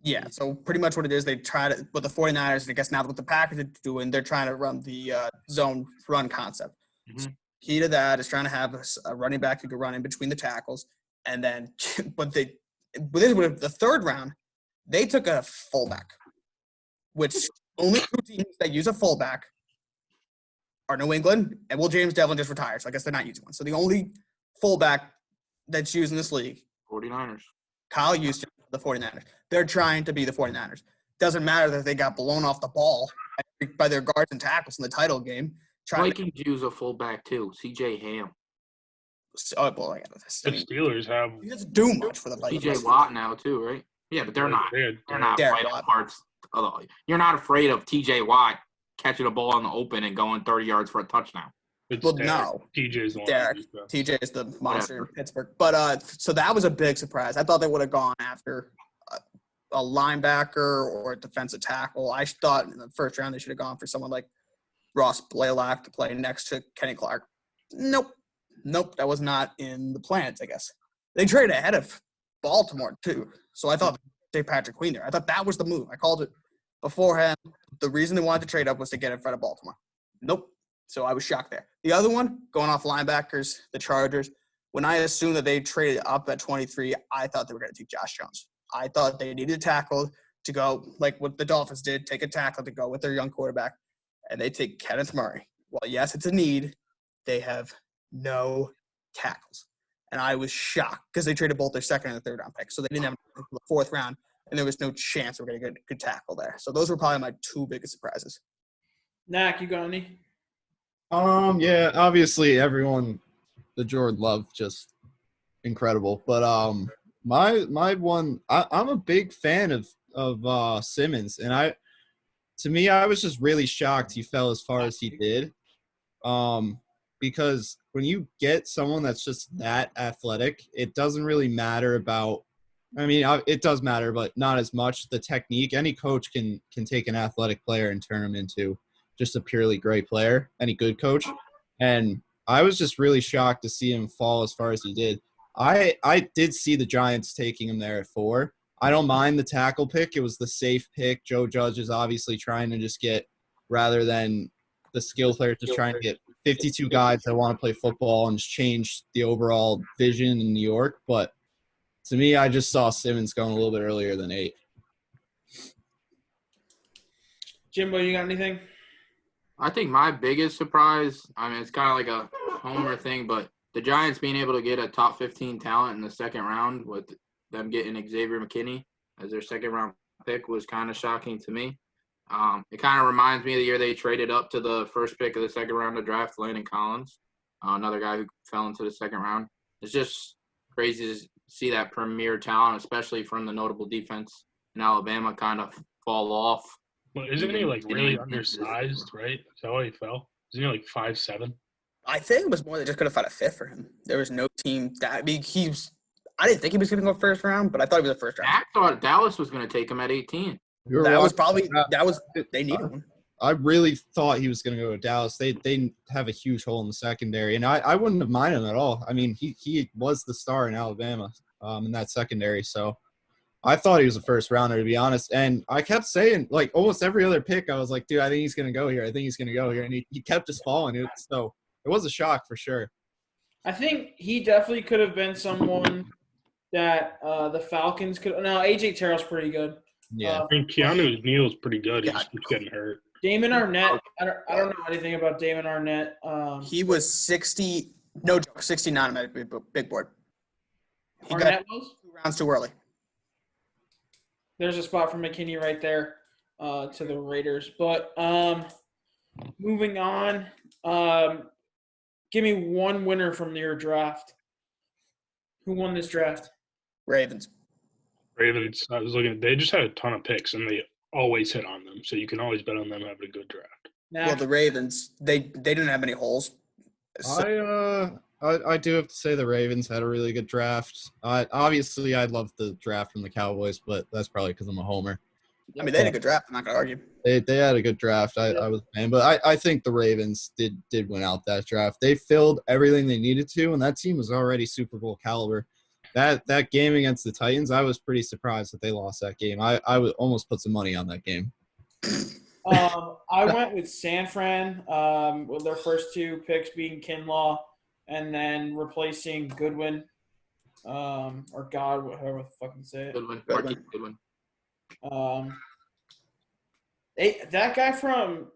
Yeah, so pretty much what it is, they try to – with the 49ers, and I guess now what the Packers are doing, they're trying to run the zone run concept. Mhm. So key to that is trying to have a running back who can run in between the tackles. And then – but with the third round, they took a fullback, which only 2 teams that use a fullback are New England, and James Devlin just retired, so I guess they're not using one. So the only fullback that's used in this league, 49ers. Kyle used the 49ers. They're trying to be the 49ers. Doesn't matter that they got blown off the ball by their guards and tackles in the title game. Vikings use a fullback too, C.J. Ham. Oh, boy, I The mean, Steelers have he doesn't do much for the C.J. Vikings. Watt now too, right? Yeah, but they're not. They're not Derek vital Watt. parts. You're not afraid of T.J. Watt catching a ball in the open and going 30 yards for a touchdown. it's Well, Derek. no. TJ's the one. Derek. who does that. TJ is the monster in Pittsburgh. But so that was a big surprise. I thought they would have gone after a linebacker or a defensive tackle. I thought in the first round they should have gone for someone like Ross Blaylock to play next to Kenny Clark. Nope. That was not in the plans, I guess. They traded ahead of Baltimore, too. So I thought they Patrick Queen there. I thought that was the move. I called it beforehand. The reason they wanted to trade up was to get in front of Baltimore. Nope. So I was shocked there. The other one, going off linebackers, the Chargers, when I assumed that they traded up at 23, I thought they were going to take Josh Jones. I thought they needed a tackle to go, like what the Dolphins did, take a tackle to go with their young quarterback, and they take Kenneth Murray. Well, yes, it's a need. They have no tackles. And I was shocked because they traded both their second and their third round picks. So they didn't have the 4th round, and there was no chance they were going to get a good tackle there. So those were probably my 2 biggest surprises. Knack, you got any? Yeah, obviously everyone, the Jordan Love, just incredible. But my one, I'm a big fan of Simmons, and I was just really shocked he fell as far as he did. Because when you get someone that's just that athletic, it doesn't really matter about. I mean, it does matter, but not as much the technique. Any coach can take an athletic player and turn him into just a purely great player, any good coach. And I was just really shocked to see him fall as far as he did. I did see the Giants taking him there at 4. I don't mind the tackle pick. It was the safe pick. Joe Judge is obviously trying to just get, rather than the skill players, just trying to get 52 guys that want to play football and just change the overall vision in New York. But to me, I just saw Simmons going a little bit earlier than 8. Jimbo, you got anything? I think my biggest surprise, I mean, it's kind of like a homer thing, but the Giants being able to get a top 15 talent in the second round with them getting Xavier McKinney as their second round pick was kind of shocking to me. It kind of reminds me of the year they traded up to the first pick of the second round to draft Landon Collins, another guy who fell into the second round. It's just crazy to see that premier talent, especially from the notable defense in Alabama, kind of fall off. Well, isn't he like really undersized, right? Is that why he fell? Isn't he like 5'7"? I think it was more they just could have found a fit for him. There was no team that I mean, I didn't think he was going to go first round, but I thought he was a first round. I thought Dallas was going to take him at 18. They needed one. I really thought he was going to go to Dallas. They have a huge hole in the secondary, and I wouldn't have minded him at all. I mean, he was the star in Alabama in that secondary, so I thought he was a first rounder, to be honest. And I kept saying, like, almost every other pick, I was like, dude, I think he's going to go here. I think he's going to go here. And he kept just falling. So it was a shock for sure. I think he definitely could have been someone that the Falcons could – no, A.J. Terrell's pretty good. Yeah. I mean, Keanu Neal's pretty good. He Yeah. just keeps getting hurt. Damon Arnett, I don't know anything about Damon Arnett. He was 60 No joke. 69 on that big board. He got Arnett was? 2 rounds too early. There's a spot for McKinney right there to the Raiders. But moving on, give me one winner from your draft. Who won this draft? Ravens. Ravens, I was looking. They just had a ton of picks, and they always hit on them. So you can always bet on them having a good draft. Nah. Well, the Ravens, they didn't have any holes. So, I do have to say the Ravens had a really good draft. Obviously, I love the draft from the Cowboys, but that's probably because I'm a homer. I mean, they had a good draft. I'm not going to argue. They had a good draft. I was a fan, but I think the Ravens did win out that draft. They filled everything they needed to, and that team was already Super Bowl caliber. That game against the Titans, I was pretty surprised that they lost that game. I would almost put some money on that game. I went with San Fran with their first 2 picks being Kinlaw and then replacing Goodwin or God, whatever the fuck you say it. Goodwin. Marquise Goodwin. That guy from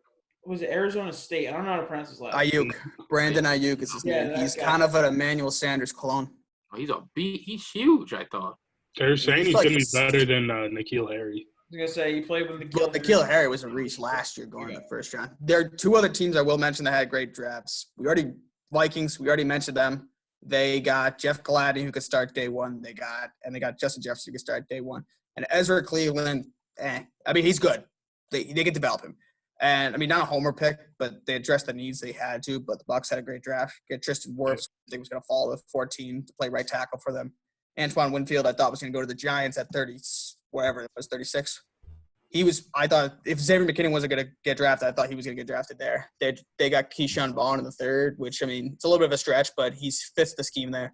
was it Arizona State? I don't know how to pronounce his last name. Ayuk. Brandon Ayuk is his Yeah, name. that He's guy. kind of an Emmanuel Sanders clone. Oh, he's a beat. He's huge, I thought. They're saying he's like going to a be better than N'Keal Harry. I was gonna say he played with Well, the N'Keal Harry was a reach last year going in the first round. There are 2 other teams I will mention that had great drafts. Vikings, we already mentioned them. They got Jeff Gladney, who could start day 1. They got Justin Jefferson, who could start day 1. And Ezra Cleveland, I mean, he's good. They can develop him. And, I mean, not a homer pick, but they addressed the needs they had to. But the Bucs had a great draft. Get Tristan Wirfs, I think was going to fall to 14 to play right tackle for them. Antoine Winfield, I thought was going to go to the Giants at 30, whatever it was, 36. I thought if Xavier McKinney wasn't going to get drafted, I thought he was going to get drafted there. They got Keyshawn Vaughn in the 3rd, which, I mean, it's a little bit of a stretch, but he fits the scheme there.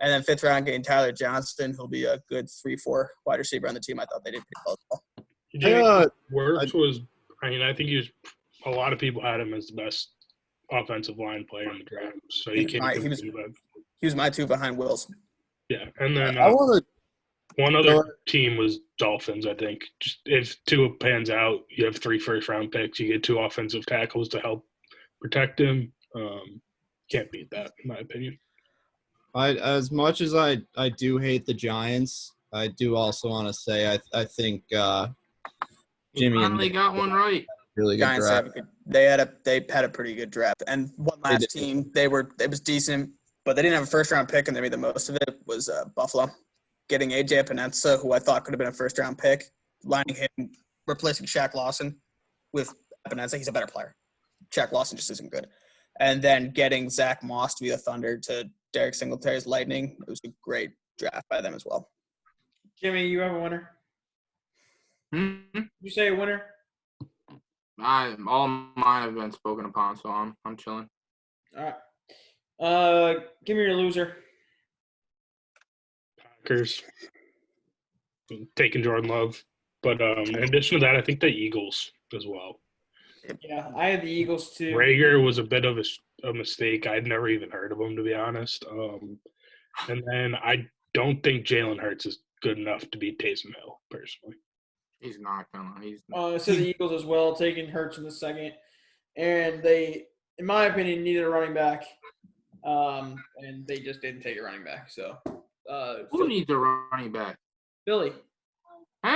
And then 5th round, getting Tyler Johnston, who'll be a good 3-4 wide receiver on the team. I thought they did pretty well as well. Wirfs was, I think he was, a lot of people had him as the best offensive line player in the draft. So he was my 2 behind Wills. Yeah, and then I want one other team was Dolphins, I think. Just if Tua pans out, you have 3 first-round picks. You get 2 offensive tackles to help protect him. Can't beat that, in my opinion. as much as I do hate the Giants, I do also want to say I think Jimmy finally and got one right. really good Giants draft. they had a pretty good draft. And one last team, it was decent, but they didn't have a first-round pick, and they made the most of it, was Buffalo. Getting A.J. Epinesa, who I thought could have been a first-round pick, lining him, replacing Shaq Lawson with Epinesa. He's a better player. Shaq Lawson just isn't good. And then getting Zach Moss to be the Thunder to Derek Singletary's Lightning. It was a great draft by them as well. Jimmy, you have a winner? Mm-hmm. You say a winner? All mine have been spoken upon, so I'm chilling. All right. Give me your loser. Packers. Taking Jordan Love. But in addition to that, I think the Eagles as well. Yeah, I had the Eagles too. Rager was a bit of a mistake. I'd never even heard of him, to be honest. And then I don't think Jalen Hurts is good enough to beat Taysom Hill, personally. He's not gonna. I said the Eagles as well, taking Hurts in the second. And they, in my opinion, needed a running back. And they just didn't take a running back. So Who needs a running back? Philly.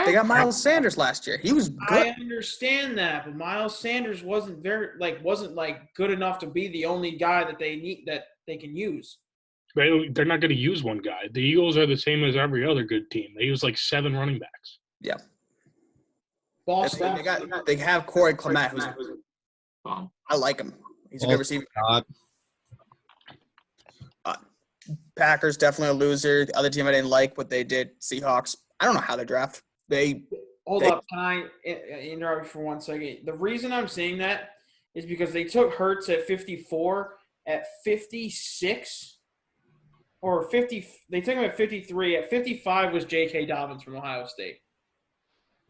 They got Miles Sanders last year. He was good. I understand that, but Miles Sanders wasn't good enough to be the only guy that they need that they can use. They're not going to use one guy. The Eagles are the same as every other good team. They use like 7 running backs. Yeah. Boston. They have Corey Clement, who's I like him. He's a good receiver. Packers definitely a loser. The other team I didn't like what they did. Seahawks. I don't know how they draft. Hold up. Can I interrupt you for 1 second? The reason I'm saying that is because they took Hurts at 54, at 56, or 50. They took him at 53. At 55 was J.K. Dobbins from Ohio State.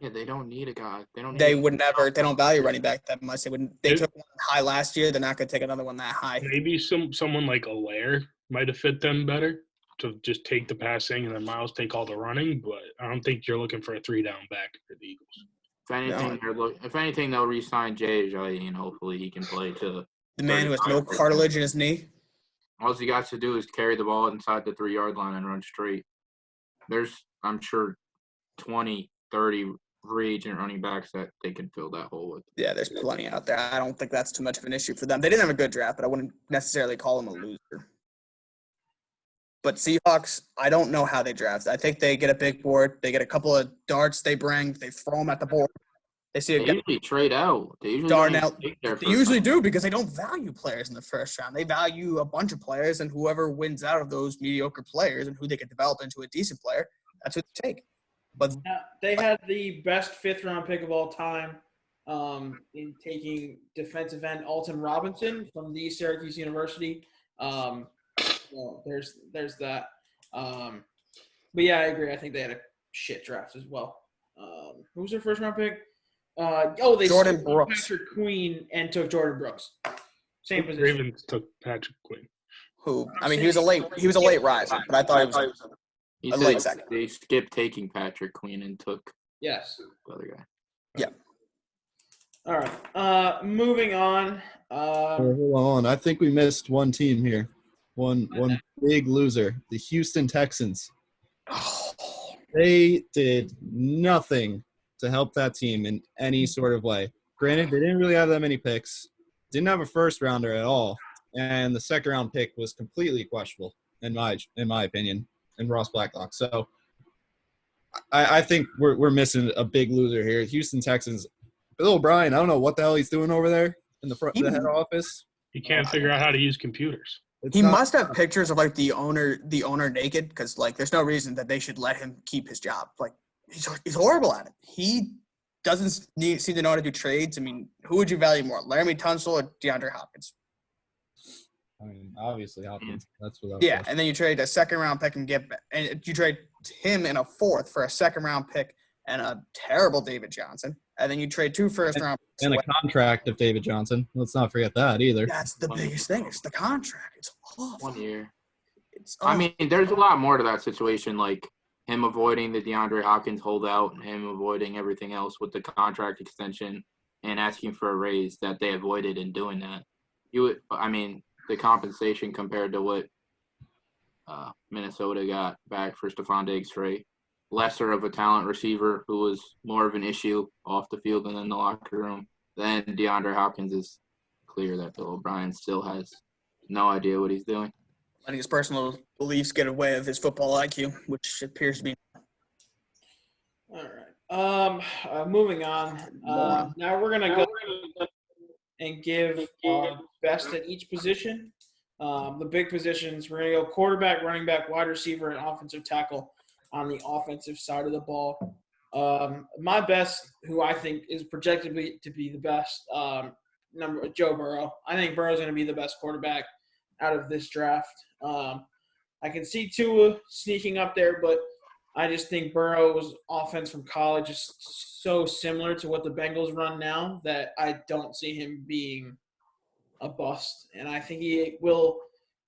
Yeah, they don't need a guy. They don't value running back that much. They took one high last year. They're not going to take another one that high. Maybe someone like Allaire might have fit them better to just take the passing and then Miles take all the running, but I don't think you're looking for a 3-down back for the Eagles. If anything, they'll re-sign Jay and hopefully he can play to the man who has no cartilage in his knee. All he got to do is carry the ball inside the 3-yard line and run straight. There's, I'm sure, 20, 30 free agent running backs that they can fill that hole with. Yeah, there's plenty out there. I don't think that's too much of an issue for them. They didn't have a good draft, but I wouldn't necessarily call them a loser. But Seahawks, I don't know how they draft. I think they get a big board. They get a couple of darts they bring. They throw them at the board. They see a They guy. usually trade out. They usually Darnell. don't take their They first usually round. do because they don't value players in the first round. They value a bunch of players, and whoever wins out of those mediocre players and who they can develop into a decent player, that's what they take. But Yeah, they had the best 5th-round pick of all time in taking defensive end Alton Robinson from the Syracuse University. Well, there's that. But yeah, I agree. I think they had a shit draft as well. Who was their 1st-round pick? They Jordan took Brooks. Patrick Queen and took Jordan Brooks. Same position. Ravens took Patrick Quinn. who? I mean, he was a late riser, but I thought he was. He a said late second. they skipped taking Patrick Queen and took Yes. the other guy. All right. Moving on. Hold on. I think we missed one team here. One big loser. The Houston Texans. They did nothing to help that team in any sort of way. Granted, they didn't really have that many picks. Didn't have a 1st-rounder at all. And the 2nd-round pick was completely questionable, in my opinion, in Ross Blacklock. So I think we're missing a big loser here. Houston Texans. Bill O'Brien, I don't know what the hell he's doing over there in the front, the head office. He can't figure out how to use computers. He must have pictures of like the owner naked because like there's no reason that they should let him keep his job. Like he's horrible at it. He doesn't seem to know how to do trades. I mean, who would you value more, Laramie Tunsil or DeAndre Hopkins? I mean, obviously Hopkins. That's what. Yeah, and then you trade a 2nd-round pick and you trade him in a 4th for a 2nd-round pick and a terrible David Johnson, and then you trade 2 1st-round picks And away. a contract of David Johnson. Let's not forget that either. That's the biggest thing. It's the contract. It's awful. 1 year. It's I awful. mean, there's a lot more to that situation, like him avoiding the DeAndre Hopkins holdout and him avoiding everything else with the contract extension and asking for a raise that they avoided in doing that. The compensation compared to what Minnesota got back for Stephon Diggs, Trey, lesser of a talent receiver who was more of an issue off the field and in the locker room than DeAndre Hopkins, is clear that Bill O'Brien still has no idea what he's doing. letting his personal beliefs get away with his football IQ, which appears to be. All right. Moving on. Now we're gonna go and give best at each position. The big positions, we're gonna go quarterback, running back, wide receiver, and offensive tackle on the offensive side of the ball. My best, who I think is projected to be the best, Joe Burrow. I think Burrow's going to be the best quarterback out of this draft. I can see Tua sneaking up there, but I just think Burrow's offense from college is so similar to what the Bengals run now that I don't see him being a bust. And I think he will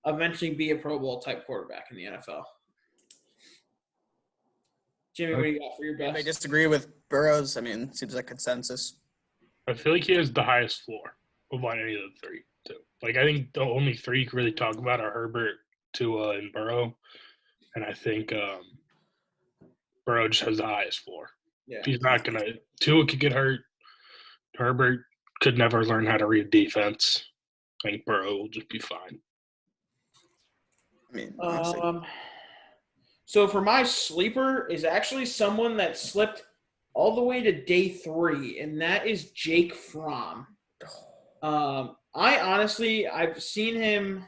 eventually be a Pro Bowl type quarterback in the NFL. Jimmy, what do you got for your I may best? disagree with Burrows. I mean, seems like consensus. I feel like he has the highest floor of any of the three, too. Like, I think the only three you can really talk about are Herbert, Tua, and Burrow. And I think Burrow just has the highest floor. Yeah. He's not going to – Tua could get hurt. Herbert could never learn how to read defense. I think Burrow will just be fine. I mean, honestly, So for my sleeper is actually someone that slipped all the way to day 3, and that is Jake Fromm. I've seen him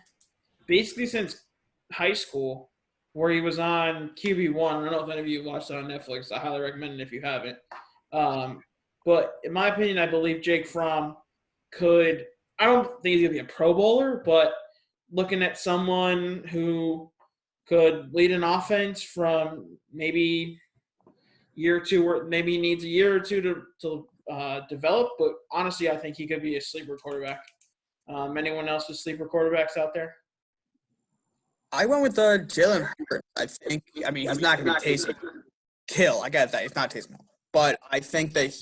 basically since high school, where he was on QB1. I don't know if any of you watched it on Netflix. I highly recommend it if you haven't. But in my opinion, I believe Jake Fromm could – I don't think he's going to be a Pro Bowler, but looking at someone who could lead an offense from maybe year or two, or maybe needs a year or two to develop. But honestly, I think he could be a sleeper quarterback. Anyone else with sleeper quarterbacks out there? I went with Jalen Hurts. I think. I mean, he's not going to be Taysom Hill. I get that. He's not Taysom Hill. But I think that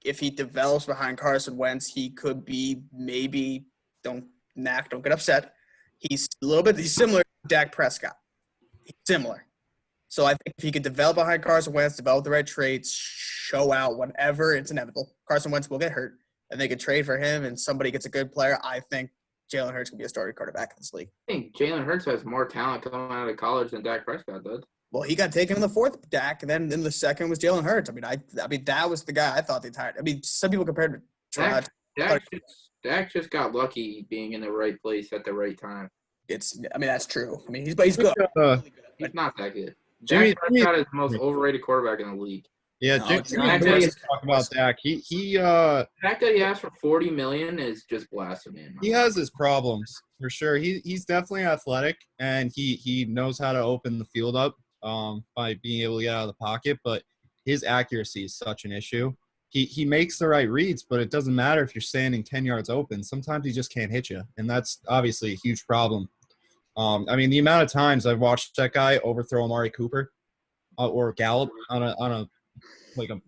if he develops behind Carson Wentz, he could be maybe. Don't get upset. He's similar to Dak Prescott. He's similar. So I think if he could develop behind Carson Wentz, develop the right traits, show out whenever it's inevitable, Carson Wentz will get hurt, and they could trade for him and somebody gets a good player, I think Jalen Hurts can be a starting quarterback in this league. I think Jalen Hurts has more talent coming out of college than Dak Prescott does. Well, he got taken in the fourth, Dak, and then in the second was Jalen Hurts. I mean, that was the guy I thought the entire. I mean, some people compared to Dak just got lucky being in the right place at the right time. That's true. I mean, he's good. He's not that good. Jimmy Dak Prescott is the most overrated quarterback in the league. Yeah, No, Jimmy talk about Dak. The fact that he asked for $40 million is just blasphemy. He has his problems for sure. He's definitely athletic and he knows how to open the field up by being able to get out of the pocket, but his accuracy is such an issue. He makes the right reads, but it doesn't matter if you're standing 10 yards open. Sometimes he just can't hit you, and that's obviously a huge problem. I mean, the amount of times I've watched that guy overthrow Amari Cooper or Gallup on a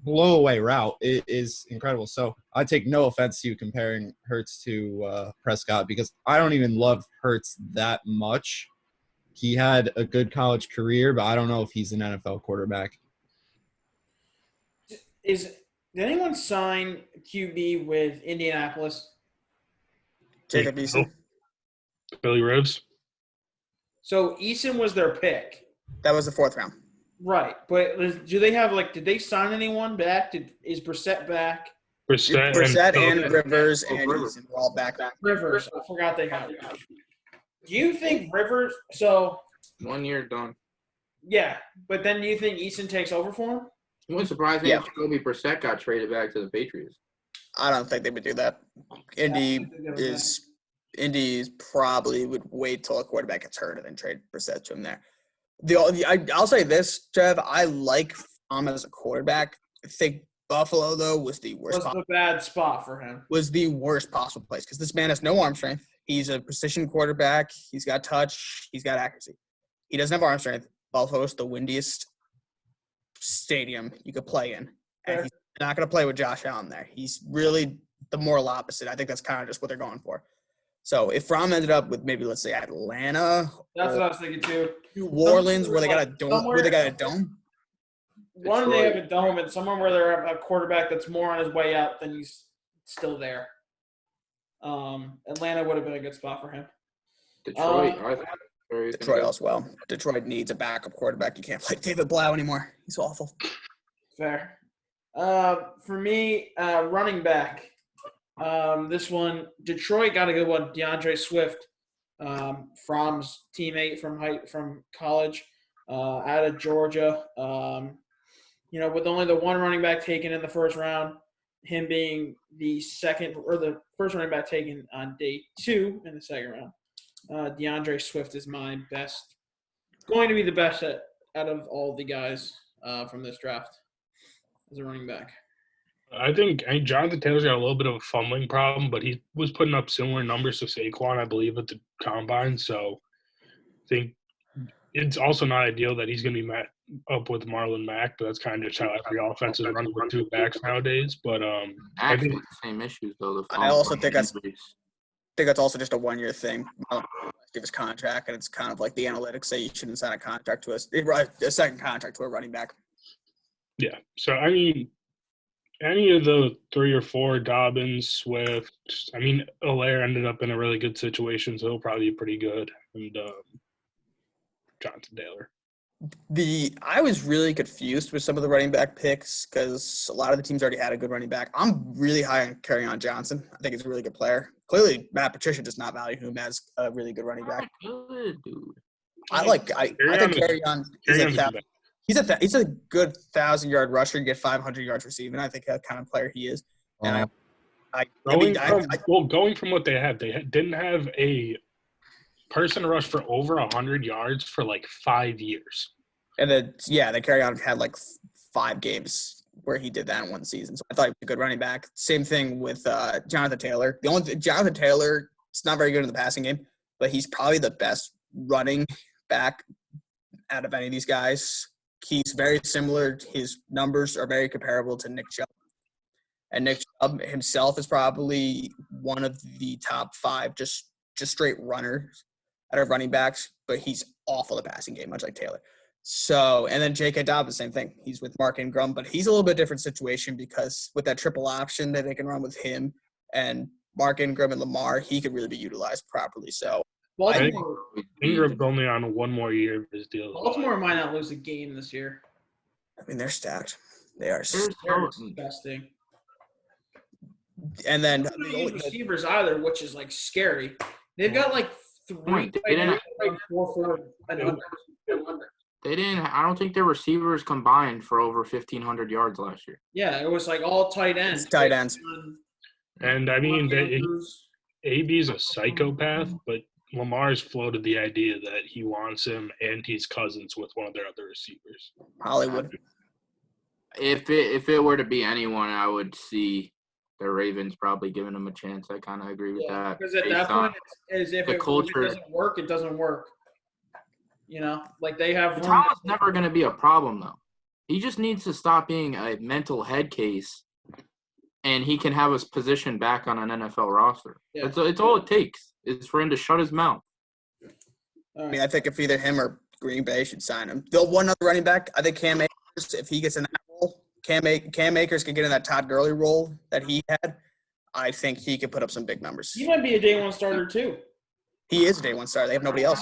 blow away route is incredible. So I take no offense to you comparing Hurts to Prescott because I don't even love Hurts that much. He had a good college career, but I don't know if he's an NFL quarterback. Did anyone sign QB with Indianapolis? Jacob Eason. Billy Rhodes. So Eason was their pick. That was the fourth round. Right. But do they have, did they sign anyone back? Is Brissett back? Brissett and Rivers and Eason were all back. Rivers. I forgot they got it. Do you think Rivers – so – 1 year done. Yeah. But then do you think Eason takes over for him? It wouldn't surprise me if Jacoby Brissett got traded back to the Patriots. I don't think they would do that. Indy probably would wait till a quarterback gets hurt and then trade Brissett to him there. I'll say this, Trev. I like Fromm as a quarterback. I think Buffalo, though, was the worst. Was the bad spot for him. Was the worst possible place because this man has no arm strength. He's a precision quarterback. He's got touch. He's got accuracy. He doesn't have arm strength. Buffalo's the windiest stadium you could play in. And he's not going to play with Josh Allen there. He's really the moral opposite. I think that's kind of just what they're going for. So if Fromm ended up with maybe, let's say, Atlanta. That's what I was thinking too. New Orleans where they got a dome. One, they have a dome, and somewhere where they have a quarterback that's more on his way out than he's still there. Atlanta would have been a good spot for him. Detroit as well. Detroit needs a backup quarterback. You can't play David Blau anymore. He's awful. Fair. For me, running back. This one, Detroit got a good one. DeAndre Swift, Fromm's teammate from college, out of Georgia. With only the one running back taken in the first round, him being the first running back taken on day 2 in the second round. DeAndre Swift is going to be the best out of all the guys from this draft as a running back. I think Jonathan Taylor's got a little bit of a fumbling problem, but he was putting up similar numbers to Saquon, I believe, at the combine. So I think it's also not ideal that he's going to be met up with Marlon Mack, but that's kind of just how every offense is running with 2 backs nowadays. But I think the same issues though. I also think that's also just a 1-year thing. Give his contract, and it's kind of like the analytics say you shouldn't sign a contract to a second contract to a running back. Yeah. So I mean, any of the 3 or 4, Dobbins, Swift. I mean, Allaire ended up in a really good situation, so he'll probably be pretty good. And Jonathan Taylor. I was really confused with some of the running back picks because a lot of the teams already had a good running back. I'm really high on Kerryon Johnson. I think he's a really good player. Clearly, Matt Patricia does not value him as a really good running back. Good, dude. I think Kerryon is he's a good 1,000-yard rusher. You get 500 yards receiving. I think that kind of player he is. And going from what they had, didn't have a person rush for over 100 yards for 5 years. And then, Kerryon had 5 games where he did that in one season. So I thought he was a good running back. Same thing with Jonathan Taylor. Jonathan Taylor is not very good in the passing game, but he's probably the best running back out of any of these guys. He's very similar. His numbers are very comparable to Nick Chubb. And Nick Chubb himself is probably one of the top 5 just straight runners at our running backs, but he's awful at passing game, much like Taylor. So, and then J.K. Dobbins, same thing. He's with Mark Ingram, but he's a little bit different situation because with that triple option that they can run with him and Mark Ingram and Lamar, he could really be utilized properly. So, Baltimore, Ingram's only on one more year of his deal. Baltimore might not lose a game this year. I mean, they're stacked. They are. They're disgusting. And then They don't use receivers either, which is like scary. They've got like three, They didn't- like 4 and under. They didn't. I don't think their receivers combined for over 1,500 yards last year. Yeah, it was like all tight ends. It's tight ends. And I mean, AB's a psychopath, but Lamar's floated the idea that he wants him and he's cousins with one of their other receivers. Hollywood. If it were to be anyone, I would see the Ravens probably giving him a chance. I kind of agree with Yeah, that. because at based that on- point, it's if the it culture. doesn't work, it doesn't work. You know, like they have. Talent's never going to be a problem, though. He just needs to stop being a mental head case, and he can have his position back on an NFL roster. Yeah. It's all it takes is for him to shut his mouth. All I right. mean, I think if either him or Green Bay should sign him. The one other running back, I think Cam Akers, if he gets in that role, Cam Akers could get in that Todd Gurley role that he had. I think he could put up some big numbers. He might be a day one starter too. He is a day one star. They have nobody else.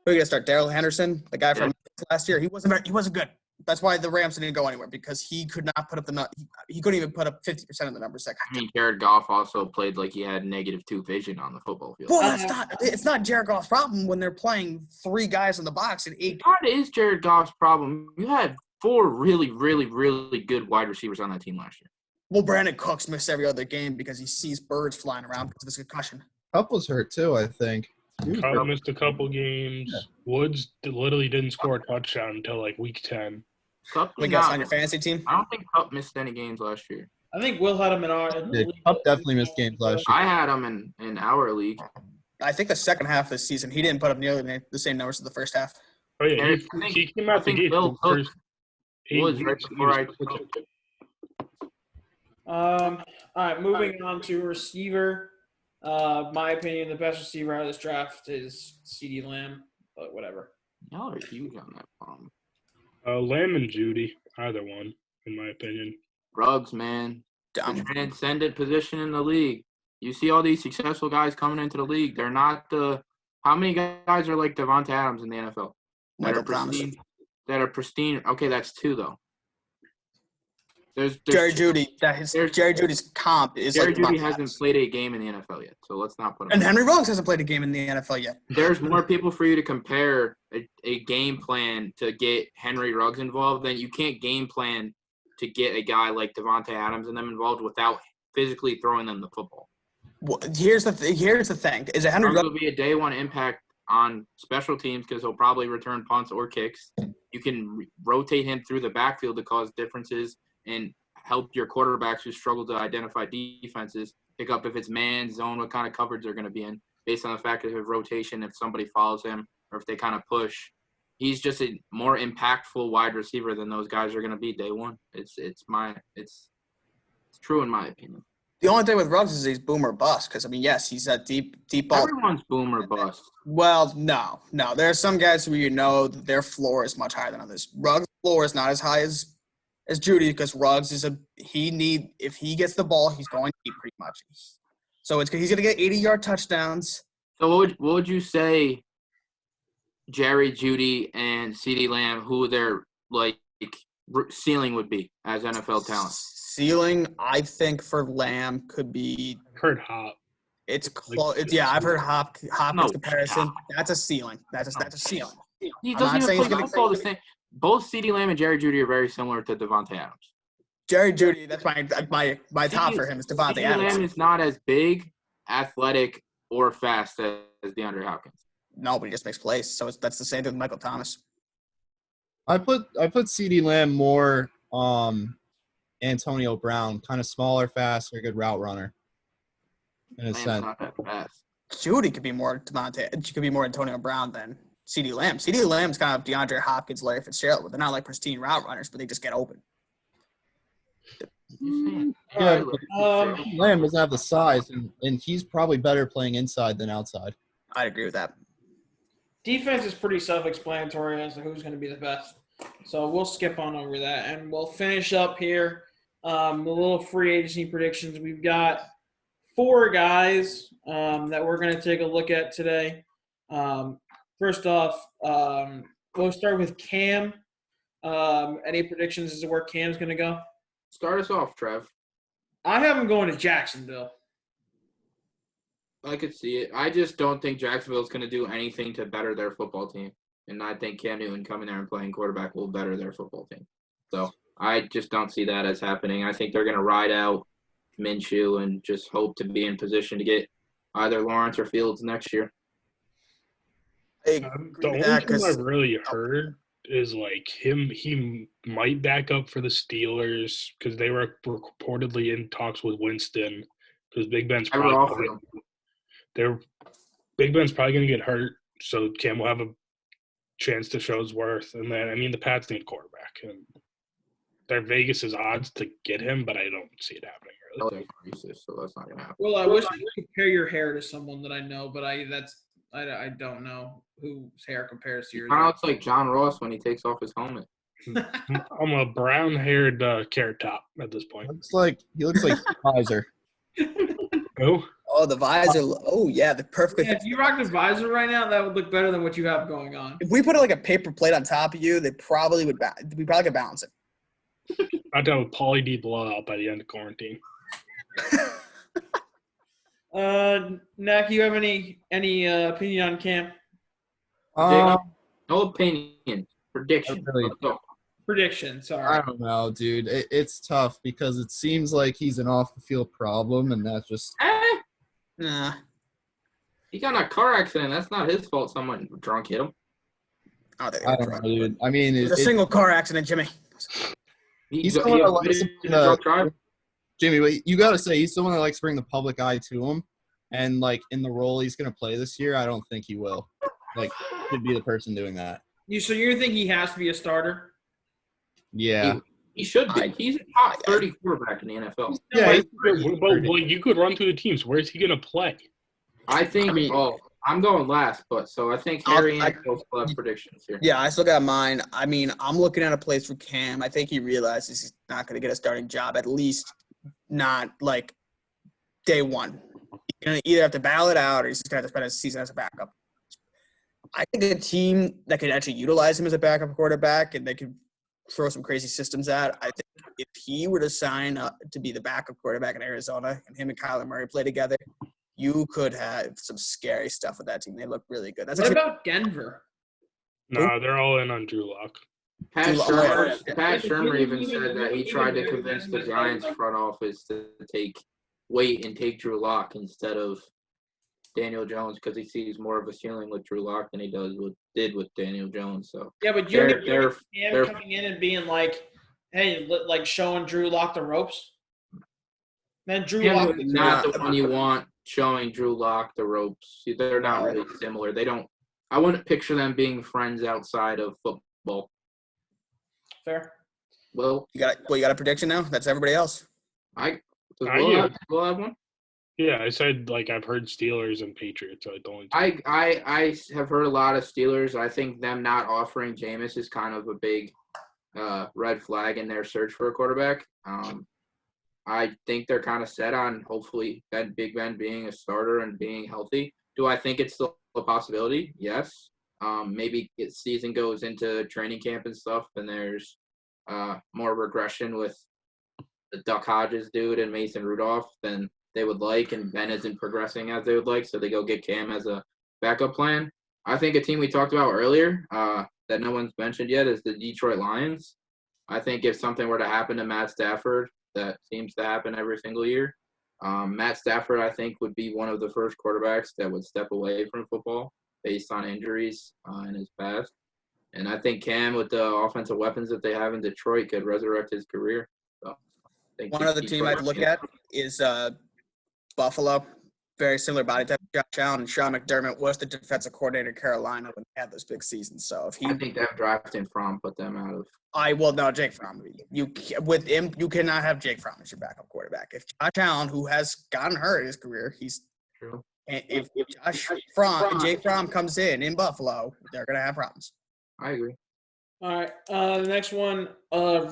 Who are you gonna start? Darrell Henderson, the guy from last year. He wasn't good. That's why the Rams didn't go anywhere because he could not put up he couldn't even put up 50% of the numbers that I mean, Jared Goff also played like he had -2 vision on the football field. Well, it's not Jared Goff's problem when they're playing 3 guys in the box and 8. That is Jared Goff's problem. You had 4 really, really, really good wide receivers on that team last year. Well, Brandon Cooks missed every other game because he sees birds flying around because of his concussion. Cup was hurt too, I think. Cup missed a couple games. Woods literally didn't score a touchdown until like week 10. Cup We did got not- on your fantasy team. I don't think Cup missed any games last year. I think Will had him in our. Cup definitely missed games last year. I had him in our league. I think the second half of the season, he didn't put up nearly the same numbers as the first half. Oh yeah, Eric, I think- he came I out the think gate Bill for the first 8 was right weeks, he before was I cooking. All right, moving on to receiver. My opinion, the best receiver out of this draft is CeeDee Lamb, but whatever. Y'all are huge on that problem. Lamb and Judy, either one, in my opinion. Ruggs, man. The Dumb. transcendent position in the league. You see all these successful guys coming into the league. They're not the – how many guys are like Devonta Adams in the NFL? Michael Thomas. That are pristine. Okay, that's 2, though. There's Jerry Judy. Jerry Judy's comp is Jerry like Judy Devontae hasn't Adams. played a game in the NFL yet, so let's not put him. And Henry Ruggs hasn't played a game in the NFL yet. There's more people for you to compare a game plan to get Henry Ruggs involved than you can't game plan to get a guy like Devonta Adams and them involved without physically throwing them the football. Well, here's the thing. Is it Henry Ruggs Ruggs? will be a day one impact on special teams because he'll probably return punts or kicks. You can rotate him through the backfield to cause differences and help your quarterbacks who struggle to identify defenses pick up if it's man, zone, what kind of coverage they're going to be in based on the fact of his rotation, if somebody follows him or if they kind of push. He's just a more impactful wide receiver than those guys are going to be day one. It's true in my opinion. The only thing with Ruggs is he's boomer bust because, I mean, yes, he's that deep ball. Everyone's boomer bust. Well, no. There are some guys who that their floor is much higher than others. Ruggs' floor is not as high as Judy because Ruggs is if he gets the ball, he's going to eat pretty much. So he's going to get 80-yard touchdowns. So what would you say Jerry Judy and CeeDee Lamb, who their ceiling would be as NFL talent? Ceiling, I think for Lamb could be. I've heard Hop. It's close. I've heard Hopkins No, comparison. That's a ceiling. That's a ceiling. He I'm doesn't not saying even he's play gonna football the same. Both CeeDee Lamb and Jerry Judy are very similar to Devonta Adams. Jerry Judy. That's my top for him is Devontae CeeDee Adams. Lamb is not as big, athletic, or fast as DeAndre Hopkins. No, but he just makes plays. So that's the same thing with Michael Thomas. I put CeeDee Lamb more Antonio Brown, kind of smaller, faster, good route runner. In a Lamb's sense. not that fast. Judy could be more Antonio Brown than CeeDee Lamb. CeeDee Lamb's kind of DeAndre Hopkins, Larry Fitzgerald, but they're not like pristine route runners, but they just get open. Yeah, Lamb doesn't have the size, and he's probably better playing inside than outside. I'd agree with that. defense is pretty self-explanatory as to who's going to be the best. So we'll skip on over that, and we'll finish up here. The little free agency predictions. We've got 4 guys that we're going to take a look at today. First off, we'll start with Cam. Any predictions as to where Cam's going to go? Start us off, Trev. I have him going to Jacksonville. I could see it. I just don't think Jacksonville's going to do anything to better their football team. And I think Cam Newton coming there and playing quarterback will better their football team. So I just don't see that as happening. I think they're going to ride out Minshew and just hope to be in position to get either Lawrence or Fields next year. I The agree only with that thing 'cause- I've really heard is like he might back up for the Steelers because they were reportedly in talks with Winston because Big Ben's I would offer probably them. Big Ben's probably going to get hurt, so Cam will have a chance to show his worth. And then the Pats need a quarterback, and they're Vegas's odds to get him, but I don't see it happening really. Increases, so that's not going to happen. Well, I wish I could compare your hair to someone that I know, but I don't know whose hair compares to yours. Kind of looks like John Ross when he takes off his helmet. I'm a brown-haired carrot top at this point. He looks like Pfizer. Oh, Oh, the visor. Oh, yeah, the perfect. Yeah, if you rocked a visor right now, that would look better than what you have going on. If we put like a paper plate on top of you, they probably would. We probably could balance it. I dealt with Pauly D blowout by the end of quarantine. Nak, you have any opinion on Cam? No opinion. Prediction. Really- Let's go. Prediction, I sorry. don't know, dude. It's tough because it seems like he's an off-the-field problem, and that's just Nah. He got in a car accident. That's not his fault. Someone drunk hit him. I I don't know, dude. I mean, It was a single car accident, Jimmy. He's someone that likes admitted to, to drunk drive. Jimmy, but you got to say he's someone that likes to bring the public eye to him, and like in the role he's going to play this year, I don't think he will. Like, could be the person doing that. So you think he has to be a starter? Yeah. He should be. He's a top 30 quarterback in the NFL. Yeah. But you could run through the teams. Where's he going to play? I think. I'm going last, but so I think Harry and Phil still have predictions here. Yeah, I still got mine. I mean, I'm looking at a place for Cam. I think he realizes he's not going to get a starting job, at least not like day one. He's going to either have to battle it out or he's just going to have to spend his season as a backup. I think a team that could actually utilize him as a backup quarterback and they could throw some crazy systems at, I think if he were to sign up to be the backup quarterback in Arizona and him and Kyler Murray play together, you could have some scary stuff with that team. They look really good. That's What actually about Denver? No, they're all in on Drew Lock. Pat Yeah. Shermer even said that he tried to convince the Giants front office to wait and take Drew Lock instead of Daniel Jones because he sees more of a ceiling with Drew Lock than he did with Daniel Jones. So Yeah, but They're- you're Cam they're- coming in and being like, hey, like showing Drew Lock the ropes. Then Drew Cam Lock. Newton's not the one you want showing Drew Lock the ropes. They're not really similar. They don't. I wouldn't picture them being friends outside of football. Fair. Well, you got a prediction now? That's everybody else. I Will have one. Yeah, I said I've heard Steelers and Patriots. So I don't. I have heard a lot of Steelers. I think them not offering Jameis is kind of a big red flag in their search for a quarterback. I think they're kind of set on hopefully Big Ben being a starter and being healthy. Do I think it's still a possibility? Yes. Maybe season goes into training camp and stuff, and there's more regression with the Duck Hodges dude and Mason Rudolph than they would like, and Ben isn't progressing as they would like, so they go get Cam as a backup plan. I think a team we talked about earlier that no one's mentioned yet is the Detroit Lions. I think if something were to happen to Matt Stafford, that seems to happen every single year, Matt Stafford, I think, would be one of the first quarterbacks that would step away from football based on injuries in his past. And I think Cam, with the offensive weapons that they have in Detroit, could resurrect his career. So I think One other team I'd look at is Buffalo. Very similar body type. Josh Allen and Sean McDermott was the defensive coordinator in Carolina when they had those big seasons. So if he, I think that drafting Fromm put them out of. Jake Fromm. With him, you cannot have Jake Fromm as your backup quarterback. If Josh Allen, who has gotten hurt in his career, he's True. And if Jake Fromm comes in Buffalo, they're gonna have problems. I agree. All right. The next one,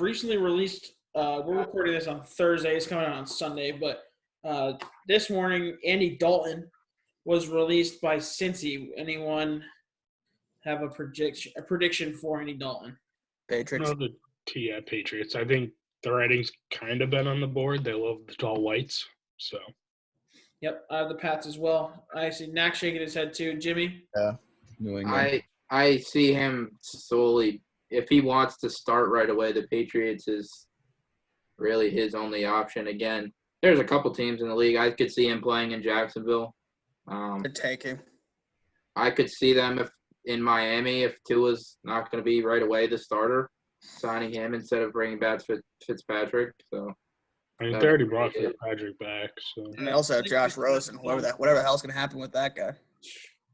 recently released. We're recording this on Thursday. It's coming out on Sunday, but this morning, Andy Dalton was released by Cincy. Anyone have a prediction for Andy Dalton? Patriots. No, Patriots. I think the writing's kind of been on the board. They love the tall whites, so. Yep, I have the Pats as well. I see Knack shaking his head too. Jimmy? New England. I see him solely if he wants to start right away. The Patriots is really his only option. Again, there's a couple teams in the league. I could see him playing in Jacksonville. They're taking. I could see them if in Miami if Tua's not going to be right away the starter, signing him instead of bringing back Fitzpatrick. So. I mean, they already brought Fitzpatrick back, so. And they also have Josh Rosen, whatever the hell's gonna happen with that guy.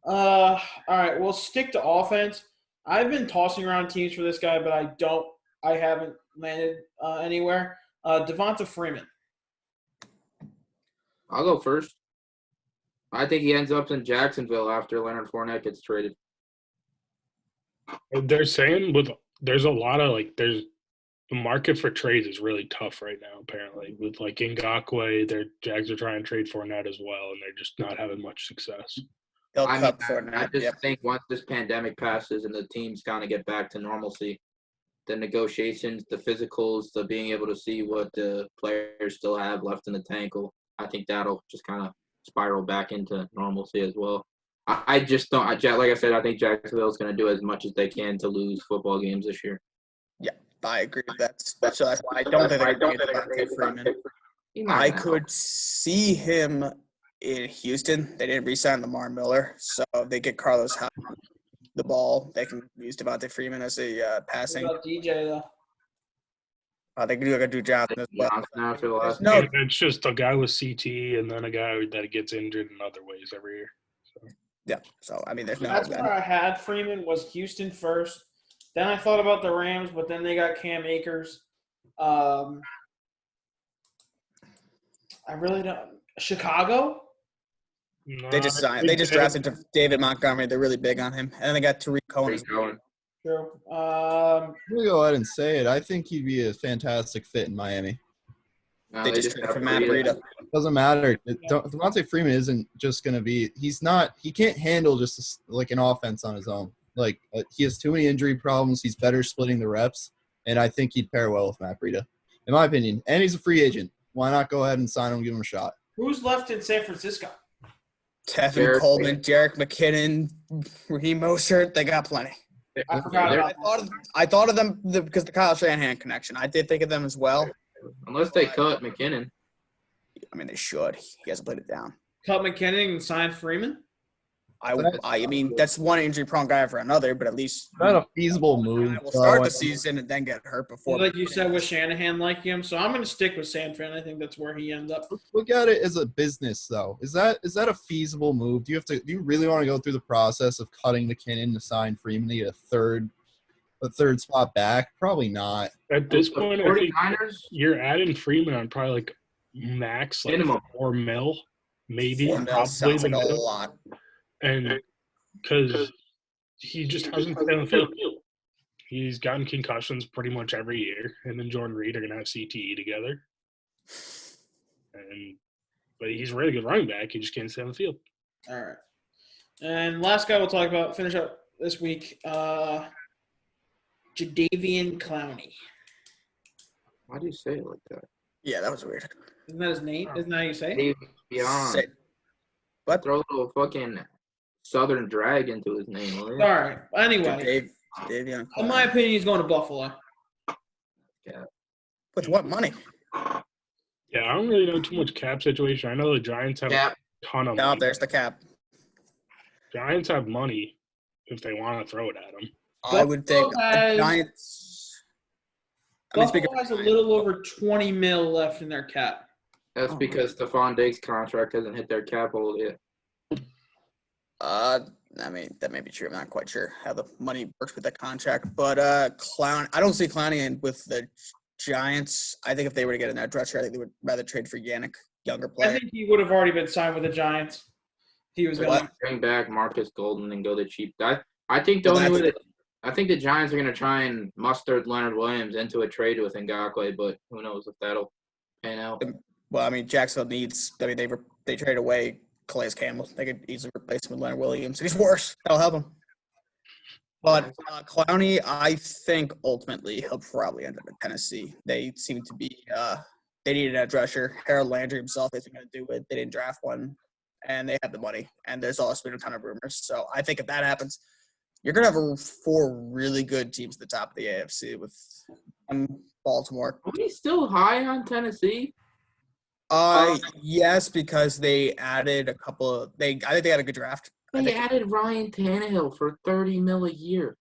All right, we'll stick to offense. I've been tossing around teams for this guy, but I haven't landed anywhere. Devonta Freeman. I'll go first. I think he ends up in Jacksonville after Leonard Fournette gets traded. They're saying there's a lot of the market for trades is really tough right now, apparently. With Ngakoue, their Jags are trying to trade Fournette as well, and they're just not having much success. I just think once this pandemic passes and the teams kind of get back to normalcy, the negotiations, the physicals, the being able to see what the players still have left in the tank, I think that'll just kind of spiral back into normalcy as well. I just don't. Like I said, I think Jacksonville is going to do as much as they can to lose football games this year. Yeah, I agree. That's why I don't think they're going to get Freeman. I could see him in Houston. They didn't re-sign Lamar Miller, so if they get Carlos Hyde the ball, they can use Devonta Freeman as a passing. What about DJ though? They can do Johnson as well. No, it's just a guy with CT and then a guy that gets injured in other ways every year. So. Yeah, so I mean, there's no. That's where I had Freeman was Houston first. Then I thought about the Rams, but then they got Cam Akers. I really don't. Chicago. No, They just drafted David Montgomery. They're really big on him, and then they got Tariq Cohen. True. I'm gonna go ahead and say it. I think he'd be a fantastic fit in Miami. They just traded for Matt Breida. Doesn't matter. Devonta Freeman isn't just gonna be. He can't handle just an offense on his own. He has too many injury problems. He's better splitting the reps, and I think he'd pair well with Matt Breida, in my opinion. And he's a free agent. Why not go ahead and sign him and give him a shot? Who's left in San Francisco? Tevin Coleman, Jerick McKinnon, Raheem Mostert. They got plenty. I forgot about I thought of them because the Kyle Shanahan connection. I did think of them as well. Unless they cut McKinnon. I mean, they should. He hasn't played it down. Cut McKinnon and sign Freeman? I mean, that's one injury-prone guy for another, but at least not a feasible move. We'll start the season and then get hurt before. Like you said with Shanahan liking him, so I'm going to stick with San Fran. I think that's where he ends up. Look at it as a business, though. Is that a feasible move? Do you really want to go through the process of cutting McKinnon to sign Freeman to get a third spot back? Probably not. At this point, I think you're adding Freeman on probably max minimum $4 million, maybe. $4 million sounds like a lot. And because he just hasn't been on the field. He's gotten concussions pretty much every year. Him and Jordan Reed are going to have CTE together. But he's a really good running back. He just can't stay on the field. All right. And last guy we'll talk about, finish up this week, Jadeveon Clowney. Why do you say it like that? Yeah, that was weird. Isn't that his name? Isn't that how you say it? Beyond. What? Throw a little fucking Southern drag into his name. All right. Anyway, Jadeveon Clowney. in my opinion, he's going to Buffalo. Yeah. With what money? Yeah, I don't really know too much cap situation. I know the Giants have a ton of money. No, there's the cap. Giants have money if they want to throw it at them. I would think the Giants. Buffalo has a little over $20 million left in their cap. That's because Stephon Diggs' contract hasn't hit their capital yet. I mean, that may be true. I'm not quite sure how the money works with that contract. But I don't see Clowney in with the Giants. I think if they were to get an edge rusher, I think they would rather trade for Yannick, younger player. I think he would have already been signed with the Giants. he was What? going to. Bring back Marcus Golden and go the cheap guy. I think the Well, only way that I think the Giants are going to try and muster Leonard Williams into a trade with Ngakoue, but who knows if that'll pan out. Well, I mean, Jacksonville needs. I mean, they traded away Calais Campbell. They could easily replace him with Leonard Williams. If he's worse, that'll help him. But Clowney, I think ultimately he'll probably end up in Tennessee. They seem to be. They need an edge rusher. Harold Landry himself isn't going to do it. They didn't draft one, and they have the money. And there's also been a ton of rumors. So I think if that happens, you're going to have 4 really good teams at the top of the AFC with Baltimore. Are we still high on Tennessee? Yes, because they added a couple of. I think they had a good draft. They added Ryan Tannehill for $30 million a year.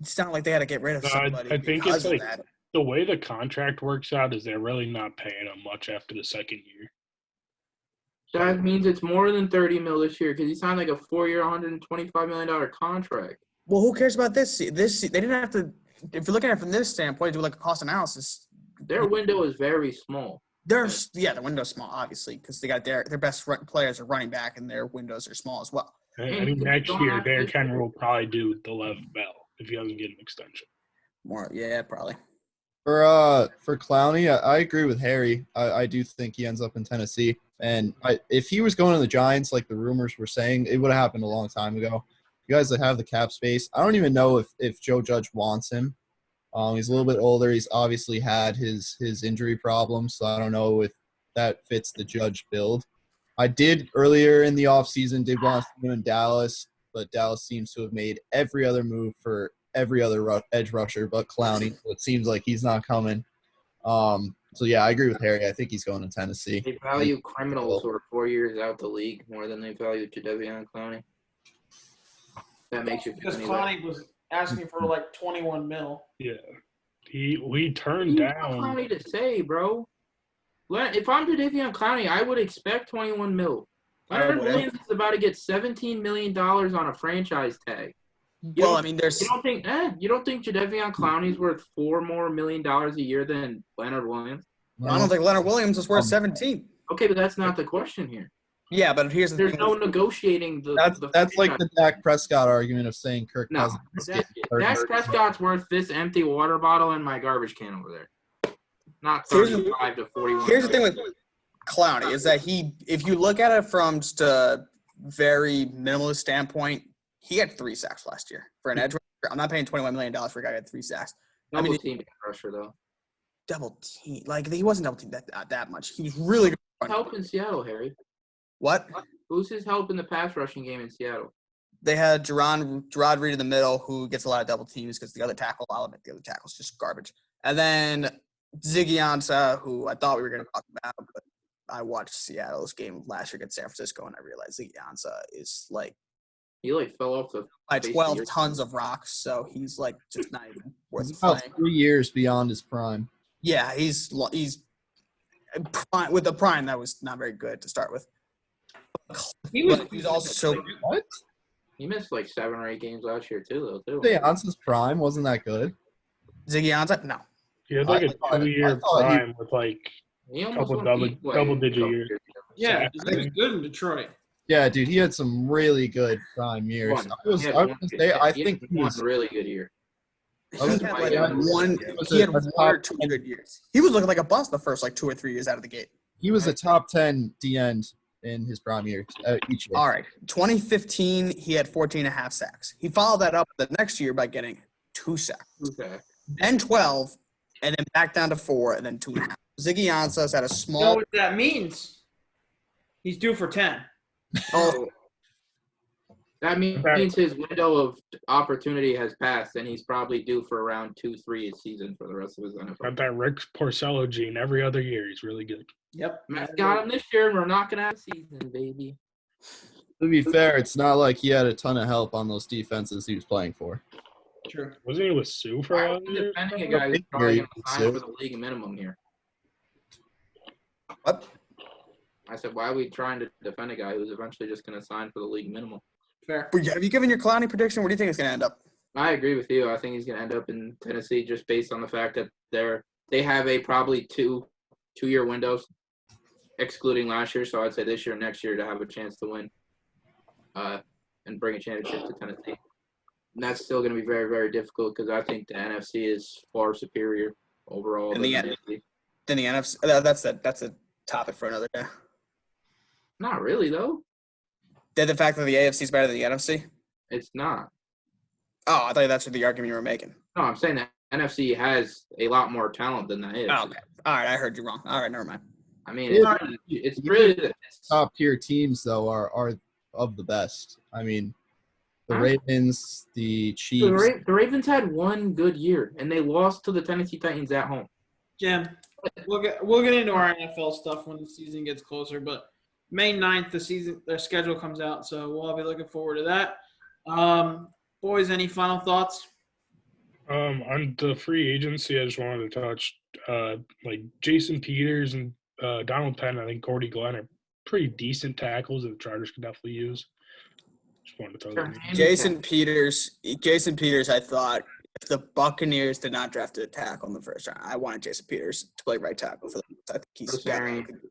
It's not like they had to get rid of somebody. I think because it's of like that. the way the contract works out is they're really not paying him much after the second year. That means it's more than $30 million this year because he signed like a 4-year, $125 million contract. Well, who cares about this? They didn't have to. If you're looking at it from this standpoint, do like a cost analysis. Their window is very small. The window's small, obviously, because they got their best players are running back, and their windows are small as well. I think next year Derrick Henry will probably do the left bell if he doesn't get an extension. More, yeah, probably. For Clowney, I agree with Harry. I do think he ends up in Tennessee. And if he was going to the Giants, like the rumors were saying, it would have happened a long time ago. You guys that have the cap space, I don't even know if Joe Judge wants him. He's a little bit older. He's obviously had his injury problems, so I don't know if that fits the Judge build. I did earlier in the offseason did want to in Dallas, but Dallas seems to have made every other move for every other edge rusher but Clowney. So it seems like he's not coming. So, yeah, I agree with Harry. I think he's going to Tennessee. They value criminals who are 4 years out the league more than they value Jadeveon Clowney. That makes you Because feel any Clowney was asking for like 21 mil. Yeah. We turned Who's down. Clowney to say, bro? If I'm Jadeveon Clowney, I would expect 21 mil. Leonard Williams is about to get $17 million on a franchise tag. Well, I mean, there's. You don't think Jadeveon Clowney's worth $4 million a year than Leonard Williams? I don't think Leonard Williams is worth 17. Okay, but that's not the question here. Yeah, but here's the There's thing. no negotiating That's like the Dak Prescott argument of saying Kirk No, Cousins. Dak Prescott's worth this empty water bottle and my garbage can over there. Not Here's the- 35 to 41. Here's the thing with Clowney is that if you look at it from just a very minimalist standpoint, he had 3 sacks last year for an edge rusher. I'm not paying $21 million for a guy who had 3 sacks. Double team pressure though. Double team, like he wasn't double team that much. He was really good. Help in Seattle, Harry. What? Who's his help in the pass rushing game in Seattle? They had Gerard Reed in the middle, who gets a lot of double teams because the other tackle, I'll admit, the other tackle's just garbage. And then Ziggy Ansah, who I thought we were going to talk about, but I watched Seattle's game last year against San Francisco, and I realized Ziggy Ansah is like He fell off the by face of 12 the tons of rocks, so he's like just not even worth He's about playing. 3 years beyond his prime. Yeah, he's with the prime that was not very good to start with. He was But he's also What? He missed like 7 or 8 games last year too, though. Say Ansah's prime wasn't that good. Ziggy Ansah. No, He had like I a thought- 2-year I thought he- prime with like He almost couple won East West double-digit a couple years. ago. Yeah, Exactly. he was good in Detroit. Yeah, dude, he had some really good prime years. One. I was He had going one to good- say I he think had he one was. really good year. he was had my like guy. one. was He had a 1 or 2 good years. He was looking like a bust the first like 2 or 3 years out of the gate. He was a top 10 D end in his prime years each year. All right, 2015, he had 14.5 sacks. He followed that up the next year by getting 2 sacks, Okay. then 12, and then back down to 4, and then 2.5. Ziggy Ansah's had a You know small. what that means? He's due for 10. Oh, That means his window of opportunity has passed, and he's probably due for around 2-3 a season for the rest of his got NFL. that Rick Porcello gene every other year. He's really good. Yep. Matt's got him this year, and we're not gonna have a season, baby. To be fair, it's not like he had a ton of help on those defenses he was playing for. True. Wasn't he with Sue for Why a are while? we defending a guy who's probably going to sign for the league minimum here? what? I said, why are we trying to defend a guy who's eventually just going to sign for the league minimum? Fair. Have you given your Clowney prediction? Where do you think it's going to end up? I agree with you. I think he's going to end up in Tennessee just based on the fact that they have a probably two-year windows, excluding last year. So I'd say this year, next year to have a chance to win. and bring a championship to Tennessee. And that's still going to be very, very difficult because I think the NFC is far superior overall. And than the AFC. Then the NFC. That's a topic for another day. Not really, though. Did the fact that the AFC is better than the NFC? It's not. Oh, I thought that's what the argument you were making. No, I'm saying that NFC has a lot more talent than the AFC. Oh, okay. All right, I heard you wrong. All right, never mind. I mean, Yeah. it's really Top tier teams though are of the best. I mean, the Huh? Ravens, the the, Chiefs. the Ravens had one good year, and they lost to the Tennessee Titans at home. Jim, we'll get into our NFL stuff when the season gets closer, but May 9th, their schedule comes out, so we'll all be looking forward to that. Boys, any final thoughts? On the free agency, I just wanted to touch like Jason Peters and Donald Penn. I think Cordy Glenn are pretty decent tackles that the Chargers could definitely use. Just wanted to throw that in. Jason Peters, I thought if the Buccaneers did not draft a tackle in the first round, I wanted Jason Peters to play right tackle for them. I think he's got.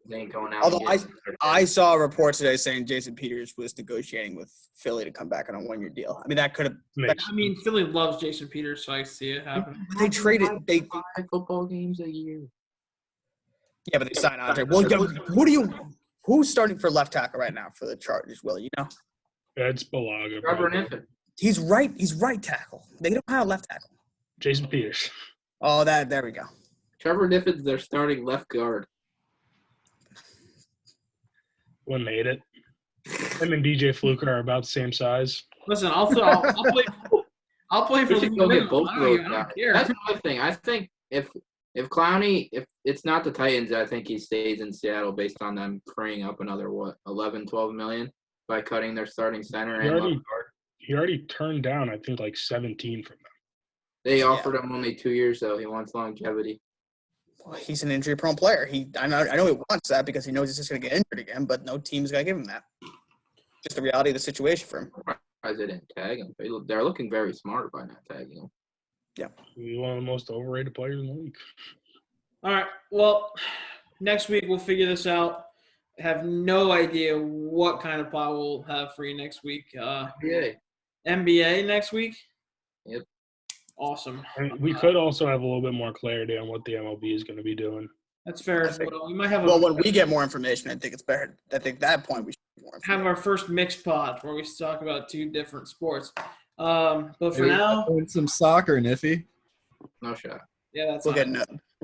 They ain't going out. Although and getting- I saw a report today saying Jason Peters was negotiating with Philly to come back on a one-year deal. I mean, that could have. Makes I mean, Philly loves Jason Peters, so I see it happen. They traded. They 5 football games a year. yeah, but they signed Andre. Well, who's starting for left tackle right now for the Chargers? Will you know? That's Balaga. Trevor probably. Niffen. He's right tackle. They don't have a left tackle. Jason Peters. Oh, there we go. Trevor Niffen's their starting left guard. One made it. Him and DJ Fluker are about the same size. Listen, I'll play. I'll play for We should go Lee get both Minimum. of those I guys. don't care. That's another thing. I think if Clowney, if it's not the Titans, I think he stays in Seattle based on them freeing up another 11, 12 million by cutting their starting center and left guard. He already turned down, I think, like 17 from them. They offered him only 2 years though. He wants longevity. Well, he's an injury-prone player. I know he wants that because he knows he's just going to get injured again. But no team's going to give him that. Just the reality of the situation for him. Why they didn't tag him? They're looking very smart by not tagging him. He's one of the most overrated players in the league. All right. Well, next week we'll figure this out. Have no idea what kind of pod we'll have for you next week. Yeah. NBA next week? Yep. Awesome. And we could also have a little bit more clarity on what the MLB is going to be doing. That's fair as well. We might have Well, when we get more information, I think it's better. I think at that point we should get more information. have our first mixed pod where we talk about two different sports. But for now, Doing some soccer, Niffy. No shot. yeah, that's We'll fine.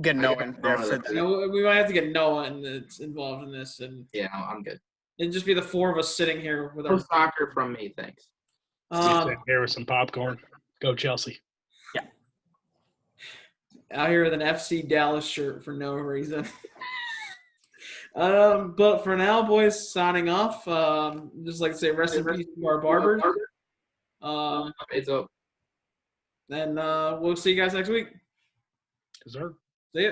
get Noah in there for You know, we might have to get Noah involved in this, and Yeah, no, I'm good. it'd just be the four of us sitting here with No our. soccer from me, thanks. Sit here with some popcorn. Go Chelsea. Out here with an FC Dallas shirt for no reason. But for now, boys, signing off. Just like to say, rest in peace to our barbers. It's up. And we'll see you guys next week. Deserve. See ya.